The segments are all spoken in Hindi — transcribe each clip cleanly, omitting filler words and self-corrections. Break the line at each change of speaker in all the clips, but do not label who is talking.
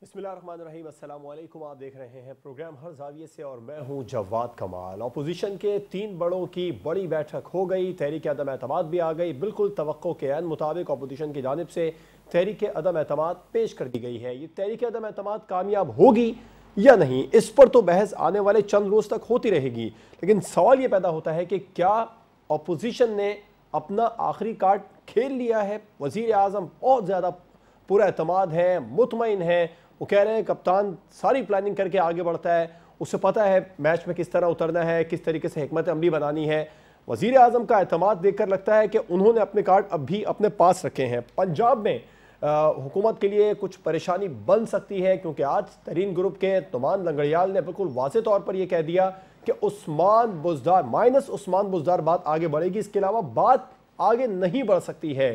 बिस्मिल्लाहिर्रहमानिर्रहीम, अस्सलाम वालेकुम। आप देख रहे हैं प्रोग्राम हर जाविये से और मैं हूं जवाद कमाल। अपोजिशन के 3 बड़ों की बड़ी बैठक हो गई, तहरीक अदम एतमाद भी आ गई। बिल्कुल तवक्को के ऐन मुताबिक अपोजिशन की जानिब से तहरीक अदम एतमाद पेश कर दी गई है। ये तहरीक अदम एतमाद कामयाब होगी या नहीं, इस पर तो बहस आने वाले चंद रोज तक होती रहेगी। लेकिन सवाल ये पैदा होता है कि क्या अपोजिशन ने अपना आखिरी कार्ड खेल लिया है? वजीर आज़म बहुत ज़्यादा पूरा एतमाद है, मुतमईन है। वो कह रहे हैं कप्तान सारी प्लानिंग करके आगे बढ़ता है, उसे पता है मैच में किस तरह उतरना है, किस तरीके से हिकमत अमली बनानी है। वजीर आज़म का एतमाद देखकर लगता है कि उन्होंने अपने कार्ड अब भी अपने पास रखे हैं। पंजाब में हुकूमत के लिए कुछ परेशानी बन सकती है, क्योंकि आज तरीन ग्रुप के तुमान लंगड़ियाल ने बिल्कुल वाज़ेह तौर पर यह कह दिया कि उस्मान बुज़दार माइनस उस्मान बुज़दार बात आगे बढ़ेगी, इसके अलावा बात आगे नहीं बढ़ सकती है।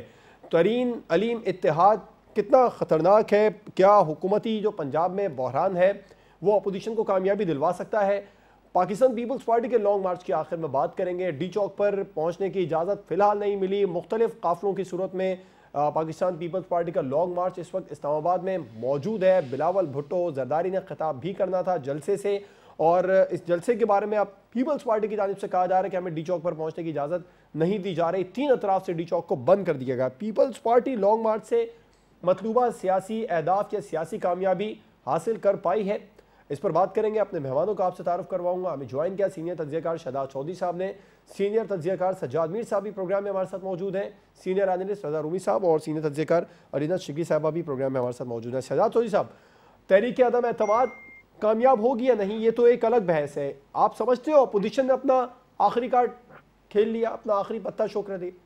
तरीन अलीम इत्तेहाद कितना ख़तरनाक है? क्या हुकूमती जो पंजाब में बहरान है वो अपोजिशन को कामयाबी दिलवा सकता है? पाकिस्तान पीपल्स पार्टी के लॉन्ग मार्च के आखिर में बात करेंगे। डी चौक पर पहुंचने की इजाज़त फ़िलहाल नहीं मिली। मुख्तलिफ काफ़िलों की सूरत में पाकिस्तान पीपल्स पार्टी का लॉन्ग मार्च इस वक्त इस्लामाबाद में मौजूद है। बिलावल भुट्टो जरदारी ने खिताब भी करना था जलसे से, और इस जलसे के बारे में अब पीपल्स पार्टी की जानिब से कहा जा रहा है कि हमें डी चौक पर पहुंचने की इजाज़त नहीं दी जा रही। 3 अतराफ से डी चौक को बंद कर दिया गया। पीपल्स पार्टी लॉन्ग मार्च से मतलूबा सियासी अहदाफ या सियासी कामयाबी हासिल कर पाई है? इस पर बात करेंगे। अपने मेहमानों का आपसे तारुफ करवाऊंगा। हमें ज्वाइन किया सीनियर तज्ज़ियाकार शहजाद चौधरी साहब ने, सीनियर तज्ज़ियाकार सज्जाद मीर साहब भी प्रोग्राम में हमारे साथ मौजूद हैं, सीनियर एनालिस्ट रज़ा रूमी साहब और सीनियर तज्ज़ियाकार अरीना शिकी साहबा भी प्रोग्राम में हमारे साथ मौजूद हैं। शहजाद चौधरी साहब, तहरीक अदम एतमाद कामयाब होगी या नहीं, ये तो एक अलग बहस है। आप समझते हो अपोजिशन ने अपना आखिरी कार्ड खेल लिया, अपना आखिरी पत्ता शो कर दिया?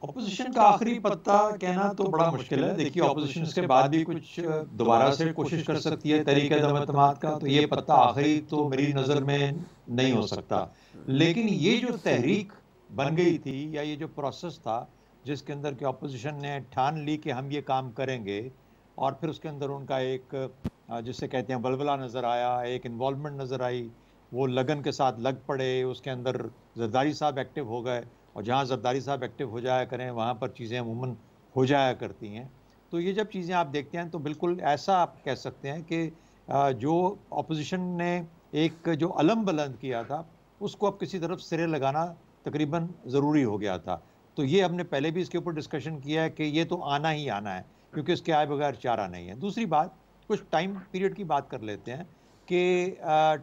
ऑपोजिशन का आखिरी पत्ता कहना तो बड़ा मुश्किल है। देखिए, ऑपोजिशन इसके बाद भी कुछ दोबारा से कोशिश कर सकती है तहरीक अदम एतमाद का, तो ये पत्ता आखिरी तो मेरी नज़र में नहीं हो सकता। लेकिन ये जो तहरीक बन गई थी या ये जो प्रोसेस था जिसके अंदर कि ऑपोजिशन ने ठान ली कि हम ये काम करेंगे, और फिर उसके अंदर उनका एक जिसे कहते हैं बलबला नज़र आया, एक इन्वॉल्वमेंट नज़र आई, वो लगन के साथ लग पड़े, उसके अंदर जरदारी साहब एक्टिव हो गए, और जहाँ जरदारी साहब एक्टिव हो जाया करें वहाँ पर चीज़ें अमूमन हो जाया करती हैं। तो ये जब चीज़ें आप देखते हैं तो बिल्कुल ऐसा आप कह सकते हैं कि जो ऑपोजिशन ने एक जो अलम बुलंद किया था उसको अब किसी तरफ सिरे लगाना तकरीबन ज़रूरी हो गया था। तो ये हमने पहले भी इसके ऊपर डिस्कशन किया है कि ये तो आना ही आना है, क्योंकि इसके आए बगैर चारा नहीं है। दूसरी बात, कुछ टाइम पीरियड की बात कर लेते हैं कि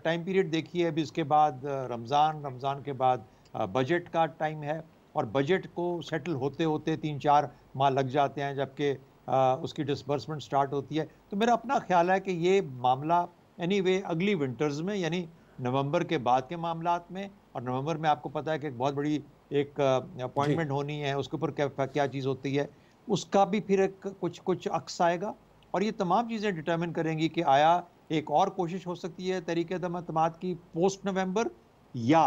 टाइम पीरियड देखिए, अभी इसके बाद रमज़ान के बाद बजट का टाइम है, और बजट को सेटल होते होते 3-4 माह लग जाते हैं, जबकि उसकी डिसबर्समेंट स्टार्ट होती है। तो मेरा अपना ख्याल है कि ये मामला एनीवे अगली विंटर्स में, यानी नवंबर के बाद के मामलात में, और नवंबर में आपको पता है कि एक बहुत बड़ी एक अपॉइंटमेंट होनी है, उसके ऊपर क्या चीज़ होती है, उसका भी फिर एक कुछ अक्स आएगा, और ये तमाम चीज़ें डिटर्मिन करेंगी कि आया एक और कोशिश हो सकती है तहरीक अदम एतमाद की पोस्ट नवंबर, या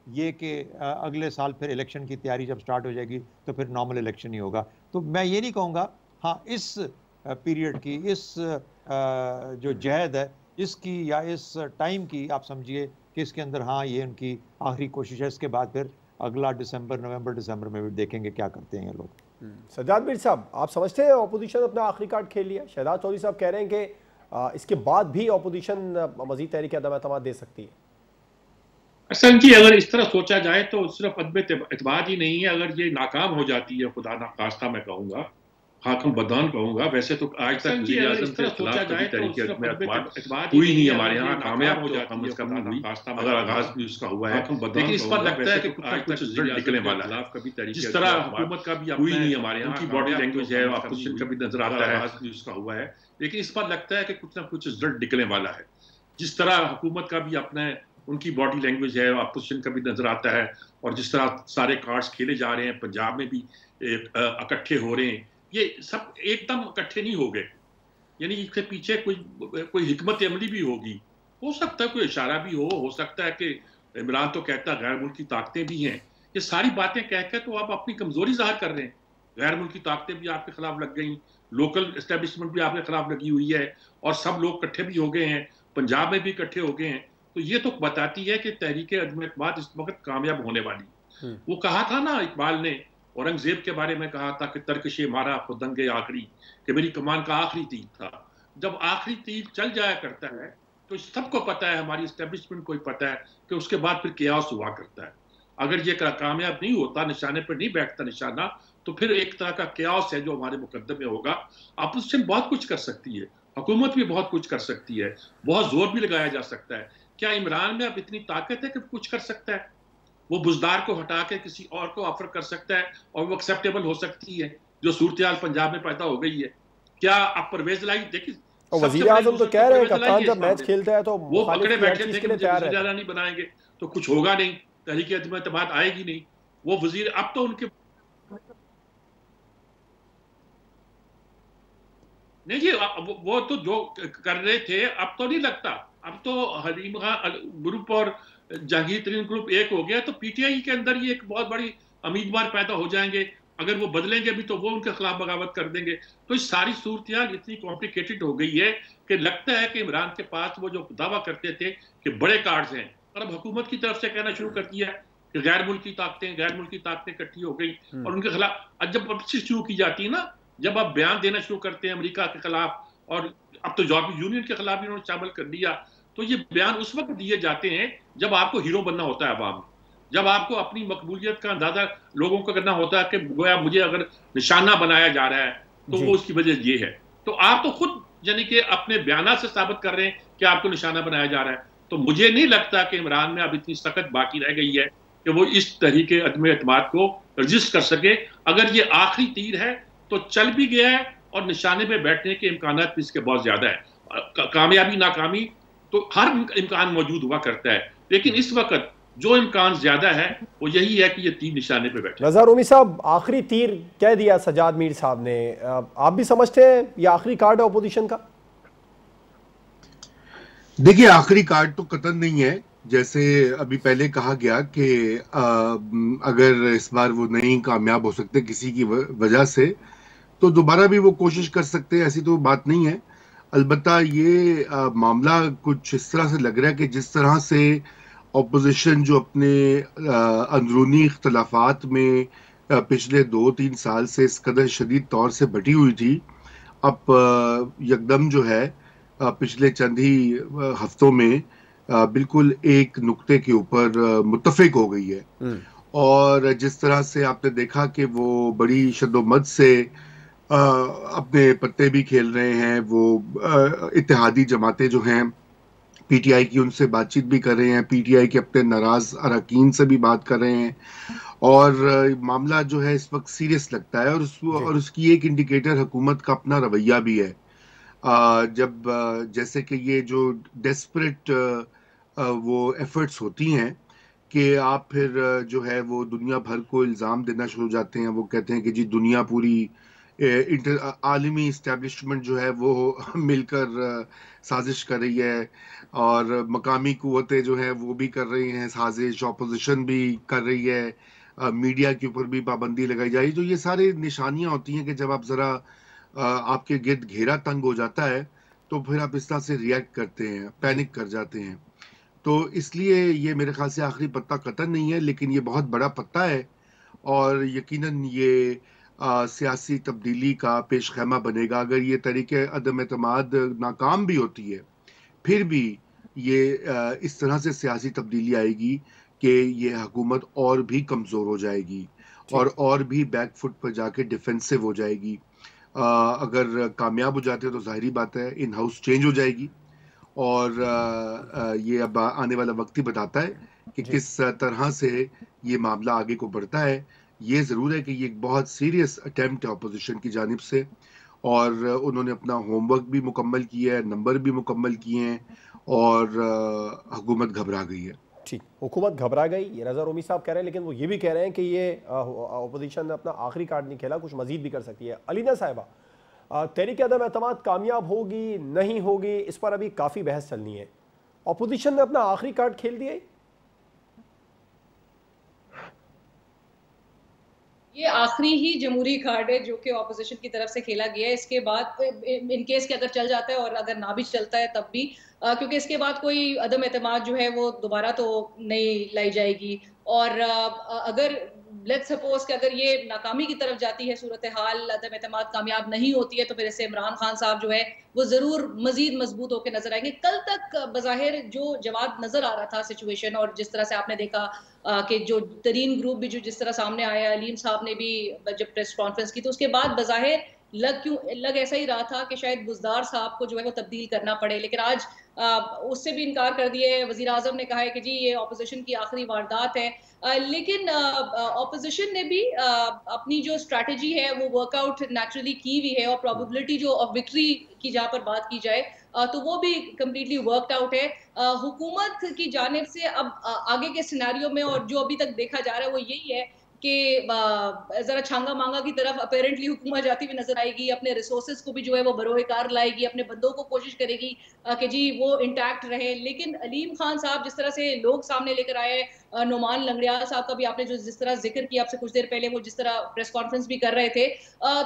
ये कि अगले साल फिर इलेक्शन की तैयारी जब स्टार्ट हो जाएगी तो फिर नॉर्मल इलेक्शन ही होगा। तो मैं ये नहीं कहूँगा, हाँ, इस पीरियड की, इस जो जहद है इसकी या इस टाइम की, आप समझिए कि इसके अंदर हाँ ये उनकी आखिरी कोशिश है। इसके बाद फिर अगला नवंबर दिसंबर में भी देखेंगे क्या करते हैं ये लोग।
सज्जाद मीर साहब, आप समझते हैं अपोजिशन अपना आखिरी कार्ड खेल लिया? शहजाद चौधरी साहब कह रहे हैं कि इसके बाद भी अपोजिशन मजीद तहरीक अदम एतमाद दे सकती है।
असल जी, अगर इस तरह सोचा जाए तो सिर्फ अदम एतमाद ही नहीं है, अगर ये नाकाम हो जाती है, खुदा ना खास्ता मैं कहूँगा, हाकिम बदनाम कहूँगा, वैसे तो आज तक वज़ीर आज़म के खिलाफ कभी तहरीक अदम एतमाद हुई नहीं हमारे यहाँ। कामयाब हो जाती है कम हुई, अगर आगाज भी उसका हुआ है, लेकिन इस पर लगता है कि कुछ ना कुछ रिजल्ट निकलने वाला है। जिस तरह हुकूमत का भी हुई नहीं हमारे यहाँ, उनकी बॉडी लैंग्वेज है, अपोजिशन का भी नजर आता है, आगाज भी उसका हुआ है, लेकिन इस पर लगता है कि कुछ ना कुछ रिजल्ट निकलने वाला है। जिस तरह हुकूमत का भी अपना उनकी बॉडी लैंग्वेज है, अपोजिशन का भी नजर आता है, और जिस तरह सारे कार्ड्स खेले जा रहे हैं, पंजाब में भी इकट्ठे हो रहे हैं, ये सब एकदम इकट्ठे नहीं हो गए, यानी इसके पीछे कोई हिकमत अमली भी होगी। हो सकता है कोई इशारा भी हो सकता है कि इमरान तो कहता है गैर मुल्की ताकतें भी हैं। ये सारी बातें कहकर तो आप अपनी कमजोरी जाहिर कर रहे हैं। गैर मुल्की ताकतें भी आपके खिलाफ लग गई, लोकल एस्टेब्लिशमेंट भी आपके खिलाफ लगी हुई है, और सब लोग इकट्ठे भी हो गए हैं, पंजाब में भी इकट्ठे हो गए हैं। तो ये तो बताती है कि तहरीक अदम एतमाद इस वक्त कामयाब होने वाली। वो कहा था ना इकबाल ने औरंगजेब के बारे में कहा था कि तरकशे मारा खुदंगे आखिरी, कि मेरी कमान का आखिरी तीर था। जब आखिरी तीर चल जाया करता है तो सबको पता है, हमारी एस्टेब्लिशमेंट को पता है कि उसके बाद फिर केओस हुआ करता है। अगर ये कामयाब नहीं होता, निशाने पर नहीं बैठता निशाना, तो फिर एक तरह का केओस है जो हमारे मुकद्दर में होगा। अपोजिशन बहुत कुछ कर सकती है, हुकूमत भी बहुत कुछ कर सकती है, बहुत जोर भी लगाया जा सकता है। क्या इमरान में अब इतनी ताकत है कि कुछ कर सकता है? वो बुजदार को हटा के किसी और को ऑफर कर सकता है और वो एक्सेप्टेबल हो सकती है, जो सूरत पंजाब में पैदा हो गई है। क्या अब परवेज लाई देखिए,
और वजीर आजम तो कह रहे हैं कप्तान जब मैच खेलता है तो
वो पकड़े बैठे थे कि
मुझे
वजीर आला नहीं बनाएंगे तो कुछ होगा नहीं, तहरीक एतमाद आएगी नहीं। वो वजीर अब तो उनके नहीं जी, वो तो जो कर रहे थे अब तो नहीं लगता। अब तो हलीम खान ग्रुप और जहांगीर तरीन ग्रुप एक हो गया, तो पीटीआई के अंदर ही एक बहुत बड़ी उम्मीदवार पैदा हो जाएंगे। अगर वो बदलेंगे भी तो वो उनके खिलाफ बगावत कर देंगे। तो इस सारी सूरत इतनी कॉम्प्लिकेटेड हो गई है कि लगता है कि इमरान के पास वो जो दावा करते थे कि बड़े कार्ड्स हैं, और अब हुकूमत की तरफ से कहना शुरू कर दिया कि गैर मुल्की ताकतें इकट्ठी हो गई और उनके खिलाफ जब पब्लिसिटी शुरू की जाती है ना, जब आप बयान देना शुरू करते हैं अमेरिका के खिलाफ, और अब तो यूरोपीय यूनियन के खिलाफ भी उन्होंने शामिल कर दिया, तो ये बयान उस वक्त दिए जाते हैं जब आपको हीरो बनना होता है अवाम में, जब आपको अपनी मकबूलियत का अंदाजा लोगों को करना होता है कि गोया मुझे अगर निशाना बनाया जा रहा है तो वो उसकी वजह ये है। तो आप तो खुद यानी कि अपने बयान से साबित कर रहे हैं कि आपको निशाना बनाया जा रहा है। तो मुझे नहीं लगता कि इमरान में अब इतनी सख्त बाकी रह गई है कि वो इस तरीके अदम एतमाद को रजिस्ट कर सके। अगर ये आखिरी तीर है तो चल भी गया है और निशाने पे बैठने के इम्कान भी इसके बहुत ज्यादा है। कामयाबी नाकामी तो हर इम्कान मौजूद हुआ करता है, लेकिन इस वक्त जो इम्कान ज्यादा है वो यही है कि ये तीर निशाने पे बैठे।
रज़ा रूमी साहब, आखिरी तीर कह दिया सजाद मीर साहब ने, आप भी समझते हैं ये आखिरी कार्ड है अपोजिशन का?
देखिए, आखिरी कार्ड तो कतई नहीं है। जैसे अभी पहले कहा गया कि अगर इस बार वो नहीं कामयाब हो सकते किसी की वजह से, तो दोबारा भी वो कोशिश कर सकते हैं, ऐसी तो बात नहीं है। अलबत्ता ये मामला कुछ इस तरह से लग रहा है कि जिस तरह से ऑपोजिशन जो अपने अंदरूनी इख्तलाफात में पिछले 2-3 साल से इस कदर शदीद तौर से बटी हुई थी, अब यकदम जो है पिछले चंद ही हफ्तों में बिल्कुल एक नुक्ते के ऊपर मुत्तफिक हो गई है। और जिस तरह से आपने देखा कि वो बड़ी शद्दोमत से अपने पत्ते भी खेल रहे हैं, वो इत्तेहादी जमातें जो हैं पीटीआई की, उनसे बातचीत भी कर रहे हैं, पीटीआई के अपने नाराज अरकान से भी बात कर रहे हैं, और मामला जो है इस वक्त सीरियस लगता है। और उसकी एक इंडिकेटर हुकूमत का अपना रवैया भी है। जब जैसे कि ये जो डेस्परेट वो एफर्ट्स होती हैं कि आप फिर जो है वो दुनिया भर को इल्ज़ाम देना शुरू हो जाते हैं। वो कहते हैं कि जी दुनिया पूरी आलमी इस्टेब्लिशमेंट जो है वो मिलकर साजिश कर रही है, और मकामी कुव्वतें जो हैं वो भी कर रही हैं साजिश, ऑपोजिशन भी कर रही है, मीडिया के ऊपर भी पाबंदी लगाई जा रही है। तो ये सारी निशानियां होती हैं कि जब आप ज़रा आपके गिर्द घेरा तंग हो जाता है तो फिर आप इस तरह से रिएक्ट करते हैं, पैनिक कर जाते हैं। तो इसलिए ये मेरे ख्याल से आखिरी पत्ता कतई नहीं है, लेकिन ये बहुत बड़ा पत्ता है और यकीनन ये सियासी तब्दीली का पेशखैमा बनेगा। अगर ये तरीके अदम एतमाद नाकाम भी होती है, फिर भी ये इस तरह से सियासी तब्दीली आएगी कि ये हुकूमत और भी कमज़ोर हो जाएगी और भी बैक फुट पर जाके डिफेंसिव हो जाएगी। अगर कामयाब हो जाते हैं तो जाहिर बात है इन हाउस चेंज हो जाएगी, और ये अब आने वाला वक्त ही बताता है कि किस तरह से ये मामला आगे को बढ़ता है। ये ज़रूर है कि ये एक बहुत सीरियस अटेम्प्ट है अपोजिशन की जानिब से, और उन्होंने अपना होमवर्क भी मुकम्मल किया है, नंबर भी मुकम्मल किए हैं, और हुकूमत घबरा गई है।
ठीक, हुकूमत घबरा गई, ये रज़ा रूमी साहब कह रहे हैं, लेकिन वो ये भी कह रहे हैं कि ये अपोजिशन ने अपना आखिरी कार्ड नहीं खेला, कुछ मजीद भी कर सकती है। अलीना साहिबा, तहरीक अदम एतमाद कामयाब होगी नहीं होगी, इस पर अभी काफ़ी बहस चलनी है। अपोजिशन ने अपना आखिरी कार्ड खेल दिया।
ये आखिरी ही जमहूरी कार्ड है जो कि ऑपोजिशन की तरफ से खेला गया है। इसके बाद इन केस के अगर चल जाता है और अगर ना भी चलता है तब भी, क्योंकि इसके बाद कोई अदम एतमाद जो है वो दोबारा तो नहीं लाई जाएगी। और अगर लेट्स सपोज कि अगर ये नाकामी की तरफ जाती है सूरत हाल, अदम एतमाद कामयाब नहीं होती है, तो फिर इससे इमरान खान साहब जो है वो जरूर मजीद मजबूत होकर नजर आएंगे। कल तक बज़ाहिर जो जवाब नजर आ रहा था सिचुएशन, और जिस तरह से आपने देखा कि जो तरीन ग्रुप भी जो जिस तरह सामने आया, अलीम साहब ने भी जब प्रेस कॉन्फ्रेंस की तो उसके बाद बज़ाहिर लग ऐसा ही रहा था कि शायद बुज़दार साहब को जो है वो तब्दील करना पड़े, लेकिन आज उससे भी इनकार कर दिए। वज़ीर आज़म ने कहा है कि जी ये ऑपोजिशन की आखिरी वारदात है, लेकिन ऑपोजिशन ने भी अपनी जो स्ट्रैटेजी है वो वर्कआउट नेचुरली की हुई है, और प्रोबेबिलिटी जो ऑफ विक्ट्री की जहाँ पर बात की जाए तो वो भी कम्प्लीटली वर्कड आउट है हुकूमत की जानिब से। अब आगे के सिनेरियो में और जो अभी तक देखा जा रहा है वो यही है कि जरा छांगा मांगा की तरफ अपेरेंटली हुकूमत जाती हुई नजर आएगी, अपने रिसोर्सेज को भी जो है वो बरोए कार लाएगी, अपने बंदों को कोशिश करेगी कि जी वो इंटैक्ट रहे। लेकिन अलीम खान साहब जिस तरह से लोग सामने लेकर आए, नुमान लंगड़ियाल साहब का भी आपने जो जिस तरह जिक्र किया आपसे कुछ देर पहले, वो जिस तरह प्रेस कॉन्फ्रेंस भी कर रहे थे,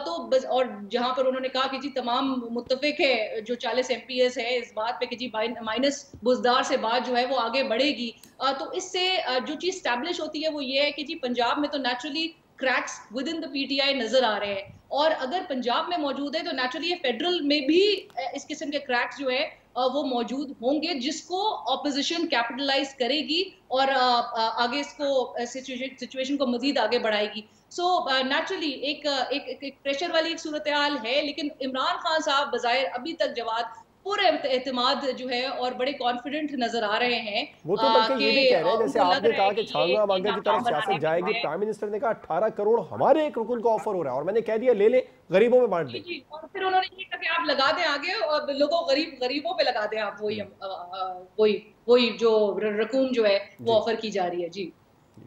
तो बस, और जहां पर उन्होंने कहा कि जी तमाम मुत्तफिक है जो 40 MPs है इस बात पे कि जी माइनस बुज़दार से बात जो है वो आगे बढ़ेगी, तो इससे जो चीज स्टैब्लिश होती है वो ये है कि जी पंजाब में तो naturally cracks with in the PTI नजर आ रहे हैं, और अगर पंजाब में मौजूद है तो नेचुरली फेडरल में भी इस किस्म के क्रैक्स जो है वो मौजूद होंगे, जिसको ऑपोजिशन कैपिटलाइज करेगी और आगे इसको सिचुएशन को मजीद आगे बढ़ाएगी। सो नेचुरली एक प्रेशर वाली एक सूरत हाल है, लेकिन इमरान खान साहब बज़ाहिर अभी तक जवाब पूरे एतमाद जो है और बड़े कॉन्फिडेंट नजर आ रहे हैं।
वो तो बल्कि ये भी कह रहे हैं, जैसे आपने कहा कि छांगा मांगा की तरफ सियासत जाएगी, प्राइम मिनिस्टर ने कहा 18 करोड़ हमारे एक रुकन को ऑफर हो रहा है और मैंने कह दिया ले ले, गरीबों में बांट दें।
और फिर उन्होंने ये कहा कि आप लगा दें आगे और लोगों गरीबों पे लगा दें आप, वही जो रकूम जो है वो ऑफर की जा रही है। जी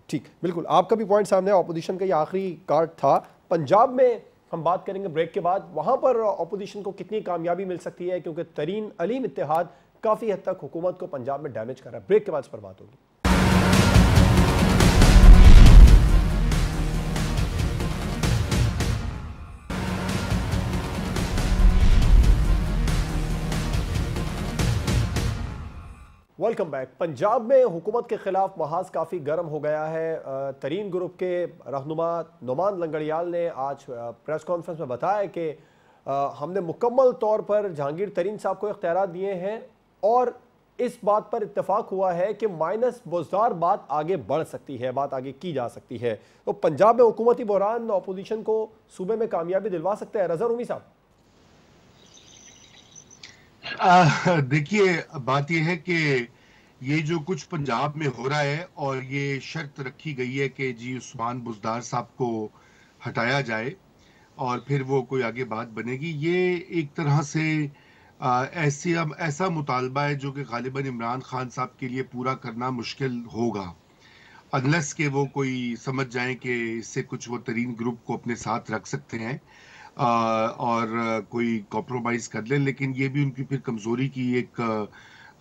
ठीक, बिल्कुल आपका भी पॉइंट सामने है। ऑपोजिशन का ये आखिरी कार्ड था। पंजाब में हम बात करेंगे ब्रेक के बाद, वहां पर ऑपोजिशन को कितनी कामयाबी मिल सकती है, क्योंकि तरीन अलीम इत्तेहाद काफी हद तक हुकूमत को पंजाब में डैमेज कर रहा है। ब्रेक के बाद इस पर बात होगी। Welcome back. पंजाब में हुकूमत के खिलाफ महाज काफ़ी गर्म हो गया है। तरीन ग्रुप के रहनुमा नुमान लंगड़ियाल ने आज प्रेस कॉन्फ्रेंस में बताया कि हमने मुकम्मल तौर पर जहांगीर तरीन साहब को इख्तियारात दिए हैं और इस बात पर इत्तेफाक हुआ है कि माइनस बुज़दार बात आगे बढ़ सकती है, बात आगे की जा सकती है। तो पंजाब में हुकूमती बहरान अपोजिशन को सूबे में कामयाबी दिलवा सकता है। रज़ा रूमी साहब,
देखिए बात यह है कि ये जो कुछ पंजाब में हो रहा है और ये शर्त रखी गई है कि जी उस्मान बुज़दार साहब को हटाया जाए और फिर वो कोई आगे बात बनेगी, ये एक तरह से ऐसा मुतालबा है जो कि गालिबन इमरान खान साहब के लिए पूरा करना मुश्किल होगा, अनलेस के वो कोई समझ जाएं कि इससे कुछ वो तरीन ग्रुप को अपने साथ रख सकते हैं और कोई कॉम्प्रोमाइज कर ले। लेकिन ये भी उनकी फिर कमजोरी की एक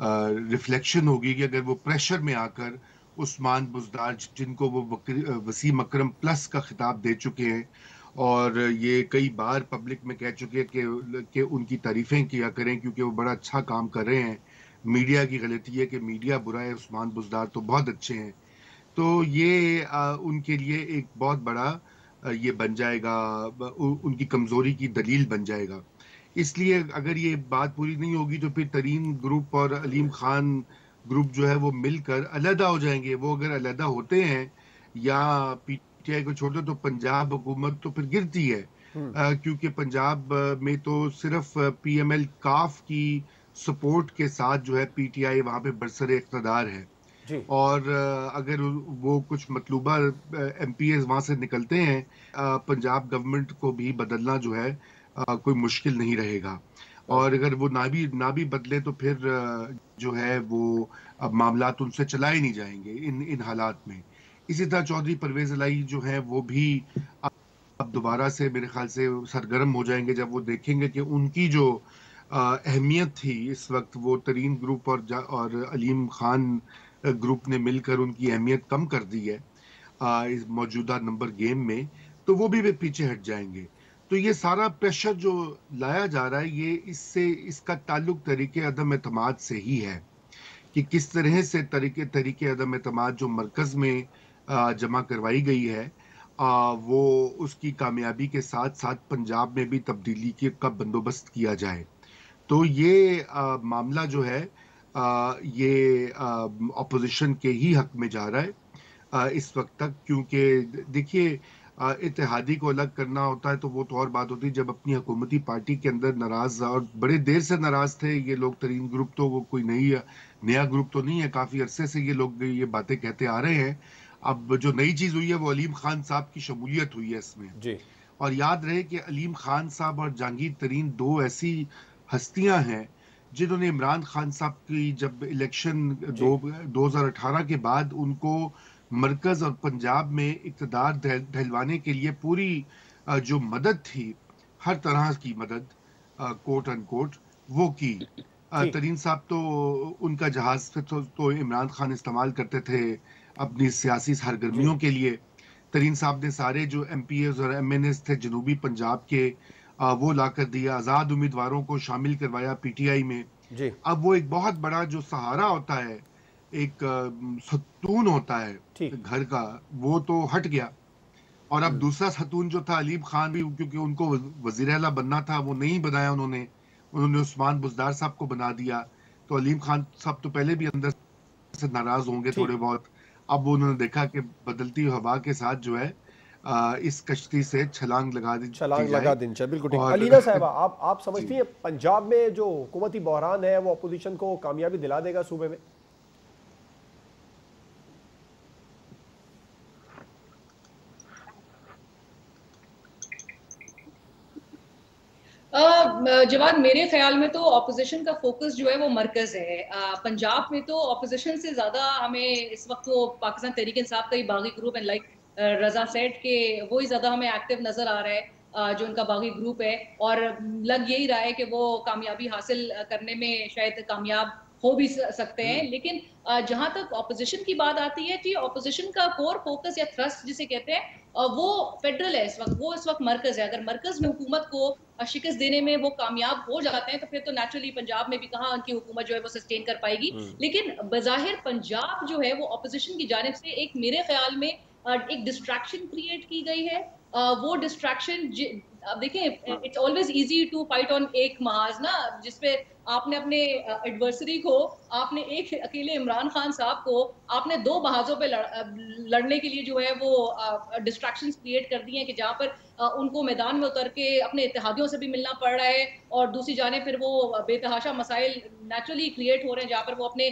रिफ्लेक्शन होगी कि अगर वो प्रेशर में आकर उस्मान बुज़दार, जिनको वो वसीम अकरम प्लस का खिताब दे चुके हैं और ये कई बार पब्लिक में कह चुके हैं कि उनकी तारीफें किया करें क्योंकि वो बड़ा अच्छा काम कर रहे हैं। मीडिया की गलती है कि मीडिया बुरा है, उस्मान बुज़दार तो बहुत अच्छे हैं। तो ये उनके लिए एक बहुत बड़ा ये बन जाएगा, उनकी कमजोरी की दलील बन जाएगा। इसलिए अगर ये बात पूरी नहीं होगी तो फिर तरीन ग्रुप और अलीम खान ग्रुप जो है वो मिलकर अलहदा हो जाएंगे। वो अगर अलहदा होते हैं या PTI को छोड़ दो तो पंजाब हुकूमत तो फिर गिरती है, क्योंकि पंजाब में तो सिर्फ PML काफ की सपोर्ट के साथ जो है PTI वहां पे बरसरे इख्तदार है और अगर वो कुछ मतलूबा MPs वहां से निकलते हैं, पंजाब गवर्नमेंट को भी बदलना जो है कोई मुश्किल नहीं रहेगा। और अगर वो ना भी बदले तो फिर जो है वो अब मामलात उनसे चलाए नहीं जाएंगे इन हालात में। इसी तरह चौधरी परवेज इलाही जो है वो भी अब दोबारा से मेरे ख्याल से सरगर्म हो जाएंगे जब वो देखेंगे कि उनकी जो अहमियत थी इस वक्त, वो तरीन ग्रुप और अलीम खान ग्रुप ने मिलकर उनकी अहमियत कम कर दी है इस मौजूदा नंबर गेम में, तो वो भी वे पीछे हट जाएंगे। तो ये सारा प्रेशर जो लाया जा रहा है ये इसका ताल्लुक तरीके अदम एतमाद से ही है कि किस तरह से तरीके अदम एतमाद जो मरकज में जमा करवाई गई है वो उसकी कामयाबी के साथ साथ पंजाब में भी तब्दीली का बंदोबस्त किया जाए। तो ये मामला जो है ये अपोजिशन के ही हक में जा रहा है इस वक्त तक, क्योंकि देखिए इत्तेहादी को अलग करना होता है तो वो तो और बात होती है, जब अपनी हुकूमती पार्टी के अंदर नाराज और बड़े देर से नाराज थे ये लोग तरीन ग्रुप, तो वो कोई नया ग्रुप तो नहीं है, काफी अरसे से ये लोग ये बातें कहते आ रहे हैं। अब जो नई चीज हुई है वो अलीम खान साहब की शमूलियत हुई है इसमें
जी।
और याद रहे कि अलीम खान साहब और जहांगीर तरीन दो ऐसी हस्तियां हैं जिन्होंने इमरान खान साहब की जब इलेक्शन 2018 के बाद उनको मरकज और पंजाब में इक़्तिदार दिलवाने के लिए पूरी जो मदद थी, हर तरह की मदद कोट अनकोट वो की। तरीन साहब तो उनका जहाज पे तो इमरान खान इस्तेमाल करते थे अपनी सियासी सरगर्मियों के लिए। तरीन साहब ने सारे जो MPAs और MNAs थे जनूबी पंजाब के वो ला कर दिया, आज़ाद उम्मीदवारों को शामिल करवाया PTI में जी। अब वो एक बहुत बड़ा जो सहारा होता है, एक सतून होता है घर का, वो तो हट गया। और अब दूसरा सतून जो था अलीम खान भी, क्योंकि उनको वजीर आला बनना था, वो नहीं बनाया उन्होंने उस्मान बुज़दार साहब को बना दिया। तो अलीम खान साहब तो पहले भी अंदर से नाराज होंगे थोड़े बहुत। अब उन्होंने देखा कि बदलती हवा के साथ जो है इस कश्ती से छलांग लगा देनी चाहिए।
बिल्कुल ठीक। अलीना साहिबा, आप समझती हैं पंजाब में जो हुकूमती बहरान है वो अपोजिशन को कामयाबी दिला देगा सूबे में?
जवाब, मेरे ख्याल में तो ऑपोजिशन का फोकस जो है वो मरकज है। पंजाब में तो ऑपोजिशन से ज्यादा हमें इस वक्त वो पाकिस्तान तहरीक इंसाफ का ही बागी ग्रुप एंड लाइक रजा सेठ के वो ही ज्यादा हमें एक्टिव नजर आ रहा है, जो उनका बागी ग्रुप है। और लग यही रहा है कि वो कामयाबी हासिल करने में शायद कामयाब हो भी सकते हैं। लेकिन जहां तक ऑपोजिशन की बात आती है जी, ऑपोजिशन का कोर फोकस या थ्रस्ट जिसे कहते हैं वो फेडरल है इस वक्त, वो इस वक्त मरकज है। अगर मरकज में हुकूमत को शिकस्त देने में वो कामयाब हो जाते हैं तो फिर तो नेचुरली पंजाब में भी कहाँ उनकी हुकूमत जो है वो सस्टेन कर पाएगी। लेकिन बज़ाहिर पंजाब जो है वो ऑपोजिशन की जानिब से एक मेरे ख्याल में एक डिस्ट्रैक्शन क्रिएट की गई है। वो डिस्ट्रैक्शन, अब देखें, it's always easy to fight on एक महाज ना, जिसपे आपने अपने एडवर्सरी को, आपने एक अकेले इमरान खान साहब को आपने दो महाजों पे लड़ने के लिए जो है वो डिस्ट्रैक्शंस क्रिएट कर दिए हैं कि जहाँ पर उनको मैदान में उतर के अपने इत्तेहादियों से भी मिलना पड़ रहा है और दूसरी जाने फिर वो बेतहाशा मसाइल नेचुरली क्रिएट हो रहे हैं जहाँ पर वो अपने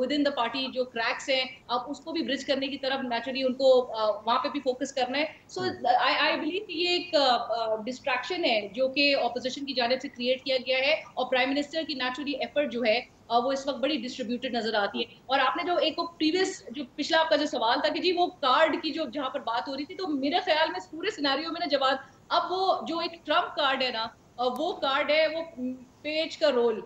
विद इन द पार्टी जो क्रैक्स हैं अब उसको भी ब्रिज करने की तरफ नेचुरली उनको वहाँ पे भी फोकस करना है। सो आई बिलीव कि ये एक डिस्ट्रैक्शन है जो कि ऑपोजिशन की जानिब से क्रिएट किया गया है और प्राइम मिनिस्टर की नेचुरली एफर्ट जो है वो इस वक्त बड़ी डिस्ट्रीब्यूटेड नजर आती है। और आपने जो एक प्रीवियस जो पिछला आपका जो सवाल था कि जी वो कार्ड की जो जहां पर बात हो रही थी, तो मेरे ख्याल में इस पूरे सिनेरियो में ना जवाब, अब वो जो एक ट्रम्प कार्ड है ना, वो कार्ड है वो पेज का रोल,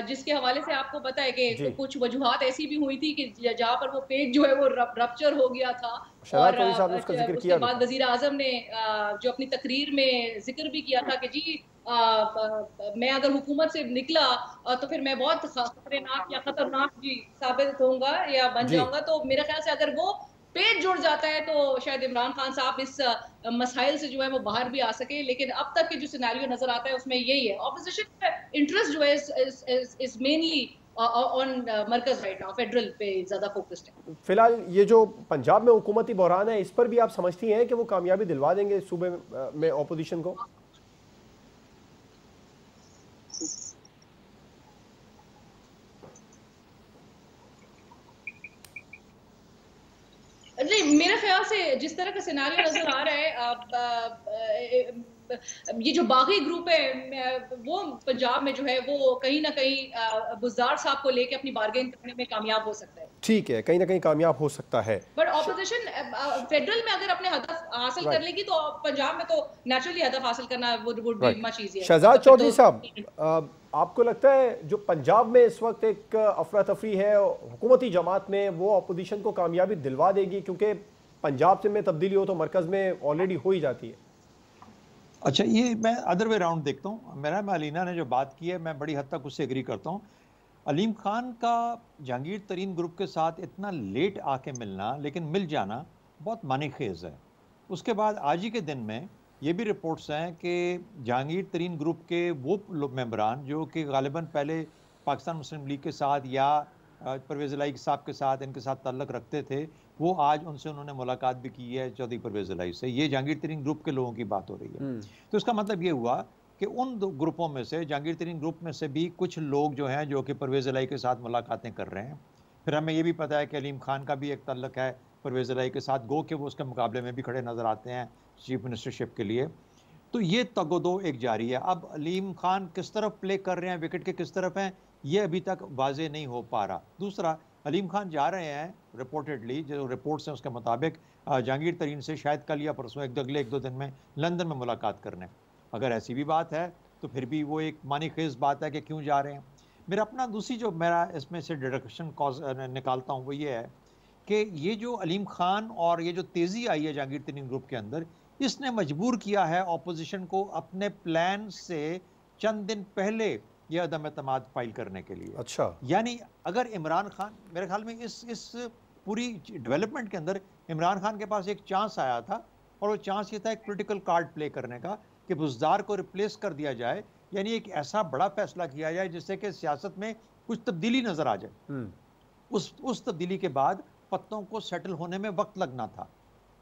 जिसके हवाले से आपको पता है कि कुछ वजूहात ऐसी भी हुई थी कि जहां पर वो पेज जो है वो रप्चर हो गया था और उसके बाद वजीर आजम ने जो अपनी तकरीर में जिक्र भी किया था कि जी मैं अगर हुकूमत से निकला तो फिर मैं बहुत खतरनाक या खतरनाक जी साबित होऊंगा या बन जाऊंगा। तो मेरे ख्याल से अगर वो पेज जुड़ जाता है तो शायद इमरान खान साहब इस मसाइल से जो है वो बाहर भी आ सके। लेकिन अब तक के जो सिनेरियो नजर आता है उसमें यही है, ऑपोजिशन का इंटरेस्ट जो है is mainly on Markaz right now, federal पे ज्यादा फोकस्ड है।
फिलहाल ये जो पंजाब में हुकूमती बहरान है इस पर भी आप समझती हैं कि वो कामयाबी दिलवा देंगे सूबे में ऑपोजिशन को?
नहीं, मेरे ख्याल से जिस तरह का सिनेरियो नजर आ रहा है, ये जो बागी ग्रुप है वो पंजाब में जो है वो कहीं ना कहीं बुज़दार साहब को लेके अपनी बार्गेन करने में कामयाब हो सकता है।
ठीक है, कहीं ना कहीं कामयाब हो सकता है।
बट ऑपोजिशन फेडरल में अगर अपने हदफ हासिल कर लेगी तो पंजाब में तो नेचुरली हदफ हासिल करना would be much easier.
Shahzad Chaudhry साहब, आपको लगता है जो पंजाब में इस वक्त एक अफरा तफरी है हुकूमती जमात में, वो अपोजिशन को कामयाबी दिलवा देगी? क्योंकि पंजाब से में तब्दीली हो तो मरकज में ऑलरेडी हो ही जाती है।
अच्छा, ये मैं अदर वे राउंड देखता हूँ। मेरा अलीना ने जो बात की है मैं बड़ी हद तक उससे एग्री करता हूँ। अलीम खान का जहांगीर तरीन ग्रुप के साथ इतना लेट आके मिलना, लेकिन मिल जाना बहुत मानी खेज है। उसके बाद आज ही के दिन में ये भी रिपोर्ट्स हैं कि जहांगीर तरीन ग्रुप के वो मेंबरान जो कि गालिबन पहले पाकिस्तान मुस्लिम लीग के साथ या परवेज़ इलाही साहब के साथ इनके साथ ताल्लुक़ रखते थे, वो आज उनसे उन्होंने मुलाकात भी की है चौधरी परवेज़ इलाही से। ये जहांगीर तरीन ग्रुप के लोगों की बात हो रही है। तो इसका मतलब ये हुआ कि उन दो ग्रुपों में से, जहांगीर तरीन ग्रुप में से भी कुछ लोग जो हैं जो कि परवेज़ इलाही के साथ मुलाकातें कर रहे हैं। फिर हमें ये भी पता है कि अलीम खान का भी एक ताल्लुक़ है परवेज़ इलाही के साथ, गो कि वो उसके मुकाबले में भी खड़े नज़र आते हैं चीफ मिनिस्टरशिप के लिए। तो ये तगोदो एक जारी है। अब अलीम खान किस तरफ प्ले कर रहे हैं, विकेट के किस तरफ हैं, ये अभी तक वाजे नहीं हो पा रहा। दूसरा, अलीम खान जा रहे हैं रिपोर्टेडली, जो रिपोर्ट्स हैं उसके मुताबिक जहांगीर तरीन से शायद कल या परसों अगले 1-2 दिन में लंदन में मुलाकात करने। अगर ऐसी भी बात है तो फिर भी वो एक मानीखेज बात है कि क्यों जा रहे हैं। मेरा अपना दूसरी जो मेरा इसमें से डिडक्शन निकालता हूँ वो ये है कि ये जो अलीम खान और ये जो तेज़ी आई है जहांगीर तरीन ग्रुप के अंदर, इसने मजबूर किया है ऑपोजिशन को अपने प्लान से चंद दिन पहले ये अदम एतमाद फाइल करने के लिए।
अच्छा,
यानी अगर इमरान खान, मेरे ख्याल में इस पूरी डेवलपमेंट के अंदर इमरान खान के पास एक चांस आया था, और वो चांस ये था एक पॉलिटिकल कार्ड प्ले करने का कि बुज़दार को रिप्लेस कर दिया जाए, यानी एक ऐसा बड़ा फैसला किया जाए जिससे कि सियासत में कुछ तब्दीली नजर आ जाए। उस तब्दीली के बाद पत्तों को सेटल होने में वक्त लगना था।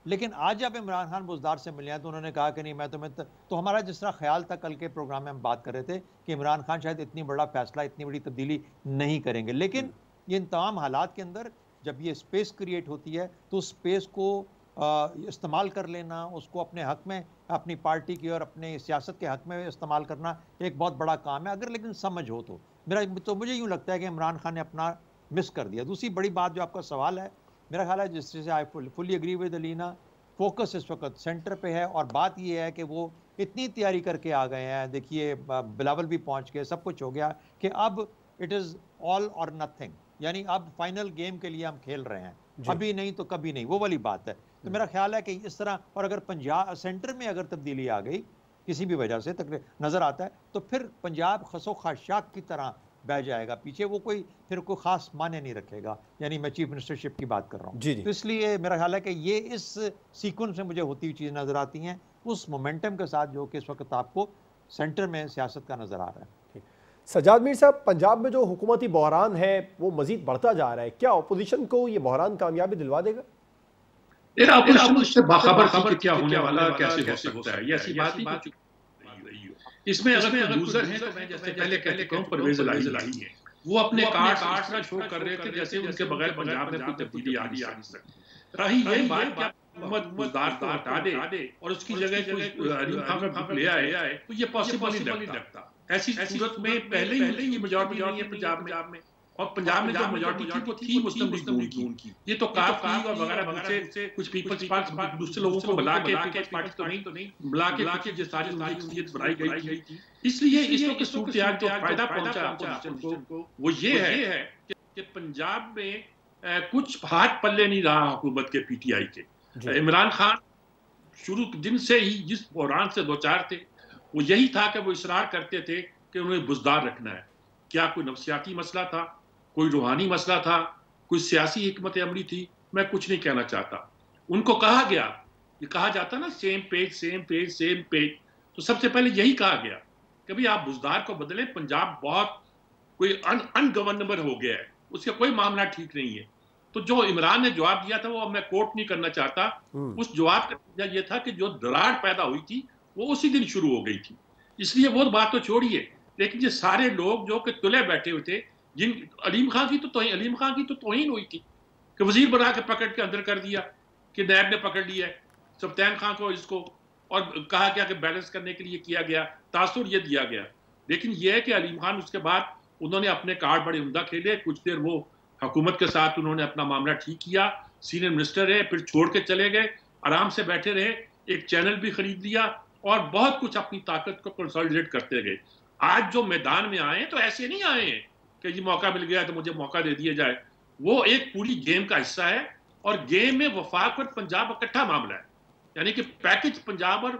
लेकिन आज जब इमरान खान बुज़दार से मिले हैं तो उन्होंने कहा कि नहीं, मैं तुम्हें तो हमारा जिस तरह ख्याल था कल के प्रोग्राम में हम बात कर रहे थे कि इमरान खान शायद इतनी बड़ा फैसला, इतनी बड़ी तब्दीली नहीं करेंगे। लेकिन ये इन तमाम हालात के अंदर जब ये स्पेस क्रिएट होती है तो स्पेस को इस्तेमाल कर लेना, उसको अपने हक में, अपनी पार्टी की और अपने सियासत के हक में इस्तेमाल करना एक बहुत बड़ा काम है, अगर लेकिन समझ हो तो। मुझे यूँ लगता है कि इमरान खान ने अपना मिस कर दिया। दूसरी बड़ी बात जो आपका सवाल है, मेरा ख्याल है जिससे I fully agree with Alina, focus इस वक्त सेंटर पे है। और बात ये है कि वो इतनी तैयारी करके आ गए हैं, देखिए बिलावल भी पहुंच गए, सब कुछ हो गया कि अब इट इज़ ऑल और नथिंग, यानी अब फाइनल गेम के लिए हम खेल रहे हैं, अभी नहीं तो कभी नहीं, वो वाली बात है। तो मेरा ख्याल है कि इस तरह, और अगर पंजाब सेंटर में अगर तब्दीली आ गई किसी भी वजह से तक नज़र आता है तो फिर पंजाब खसो खाशाक की तरह बह जाएगा पीछे, वो फिर कोई खास माने नहीं रखेगा। यानी मैं चीफ मिनिस्टरशिप की बात कर रहा हूँ। तो इसलिए मेरा ख्याल है कि ये इस सीक्वेंस में मुझे होती हुई चीज़ नज़र आती हैं उस मोमेंटम के साथ जो कि इस वक्त आपको सेंटर में सियासत का नज़र आ रहा है।
सज्जाद मीर साहब, पंजाब में जो हुकूमती बहरान है वो मजीद बढ़ता जा रहा है, क्या अपोजिशन को ये बहरान कामयाबी दिलवा देगा?
उससे बाखबर क्या होने वाला, कैसे हो सकता है, ये ऐसी बात ही इसमें अगर लूजर हैं तो मैं जैसे पहले कहते कहूं परवेज़ इलाही है, वो अपने कार्ड शो कर रहे थे जैसे उनके बगैर पंजाब में कोई तब्दीली आ नहीं सकती। रही यही बात कि मोहम्मद बुज़दार को हटा दे और उसकी जगह कोई अलीम खान को ले आए तो ये पॉसिबल नहीं लगता। ऐसी सूरत में पहले ही मेजॉरिटी नहीं है पंजाब में, और पंजाब में जो मेजॉरिटी थी वो थी मुस्लिम लीग की। ये तो काफी और वगैरह से कुछ पीपल्स पार्टी दूसरे लोगों को मिला के पीपल्स पार्टी तो नहीं मिला के जो सारी शख्सियत बनाई गई थी। इसलिए इस वक्त सूरत हाल जो फायदा पहुंचा अपोजिशन को वो ये है कि पंजाब में कुछ हाथ पल्ले नहीं रहा हुकूमत के पीटीआई के। इमरान खान शुरू दिन से ही जिस बहरान से दो चार थे वो यही था कि वो इसरार करते थे कि उन्हें बुज़दार रखना है। क्या कोई नफसियाती मसला था, कोई रूहानी मसला था, कोई सियासी हिकमत अमली थी, मैं कुछ नहीं कहना चाहता। उनको कहा गया, ये कहा जाता ना सेम पेज, तो सबसे पहले यही कहा गया कि भाई आप बुज़दार को बदले, पंजाब बहुत कोई अनगवर्नेबल हो गया है, उसका कोई मामला ठीक नहीं है। तो जो इमरान ने जवाब दिया था वो मैं कोट नहीं करना चाहता, उस जवाब का नतीजा ये था कि जो दरार पैदा हुई थी वो उसी दिन शुरू हो गई थी। इसलिए वो बात तो छोड़िए, लेकिन ये सारे लोग जो कि तुले बैठे हुए थे, जिन अलीम खान की तो तौहीन हुई थी कि वजीर बना के पकड़ के अंदर कर दिया, कि नैब ने पकड़ लिया है सफ्तान खान को, इसको, और कहा गया कि बैलेंस करने के लिए किया गया, तासुर ये दिया गया। लेकिन यह है कि अलीम खान उसके बाद उन्होंने अपने कार्ड बड़े उम्दा खेले, कुछ देर वो हुकूमत के साथ उन्होंने अपना मामला ठीक किया, सीनियर मिनिस्टर रहे, फिर छोड़ के चले गए, आराम से बैठे रहे, एक चैनल भी खरीद लिया और बहुत कुछ अपनी ताकत को कंसोलिडेट करते गए। आज जो मैदान में आए तो ऐसे नहीं आए हैं कि ये मौका मिल गया तो मुझे मौका दे दिया जाए, वो एक पूरी गेम का हिस्सा है, और गेम में वफाक और पंजाब इकट्ठा मामला है। यानी कि पैकेज पंजाब और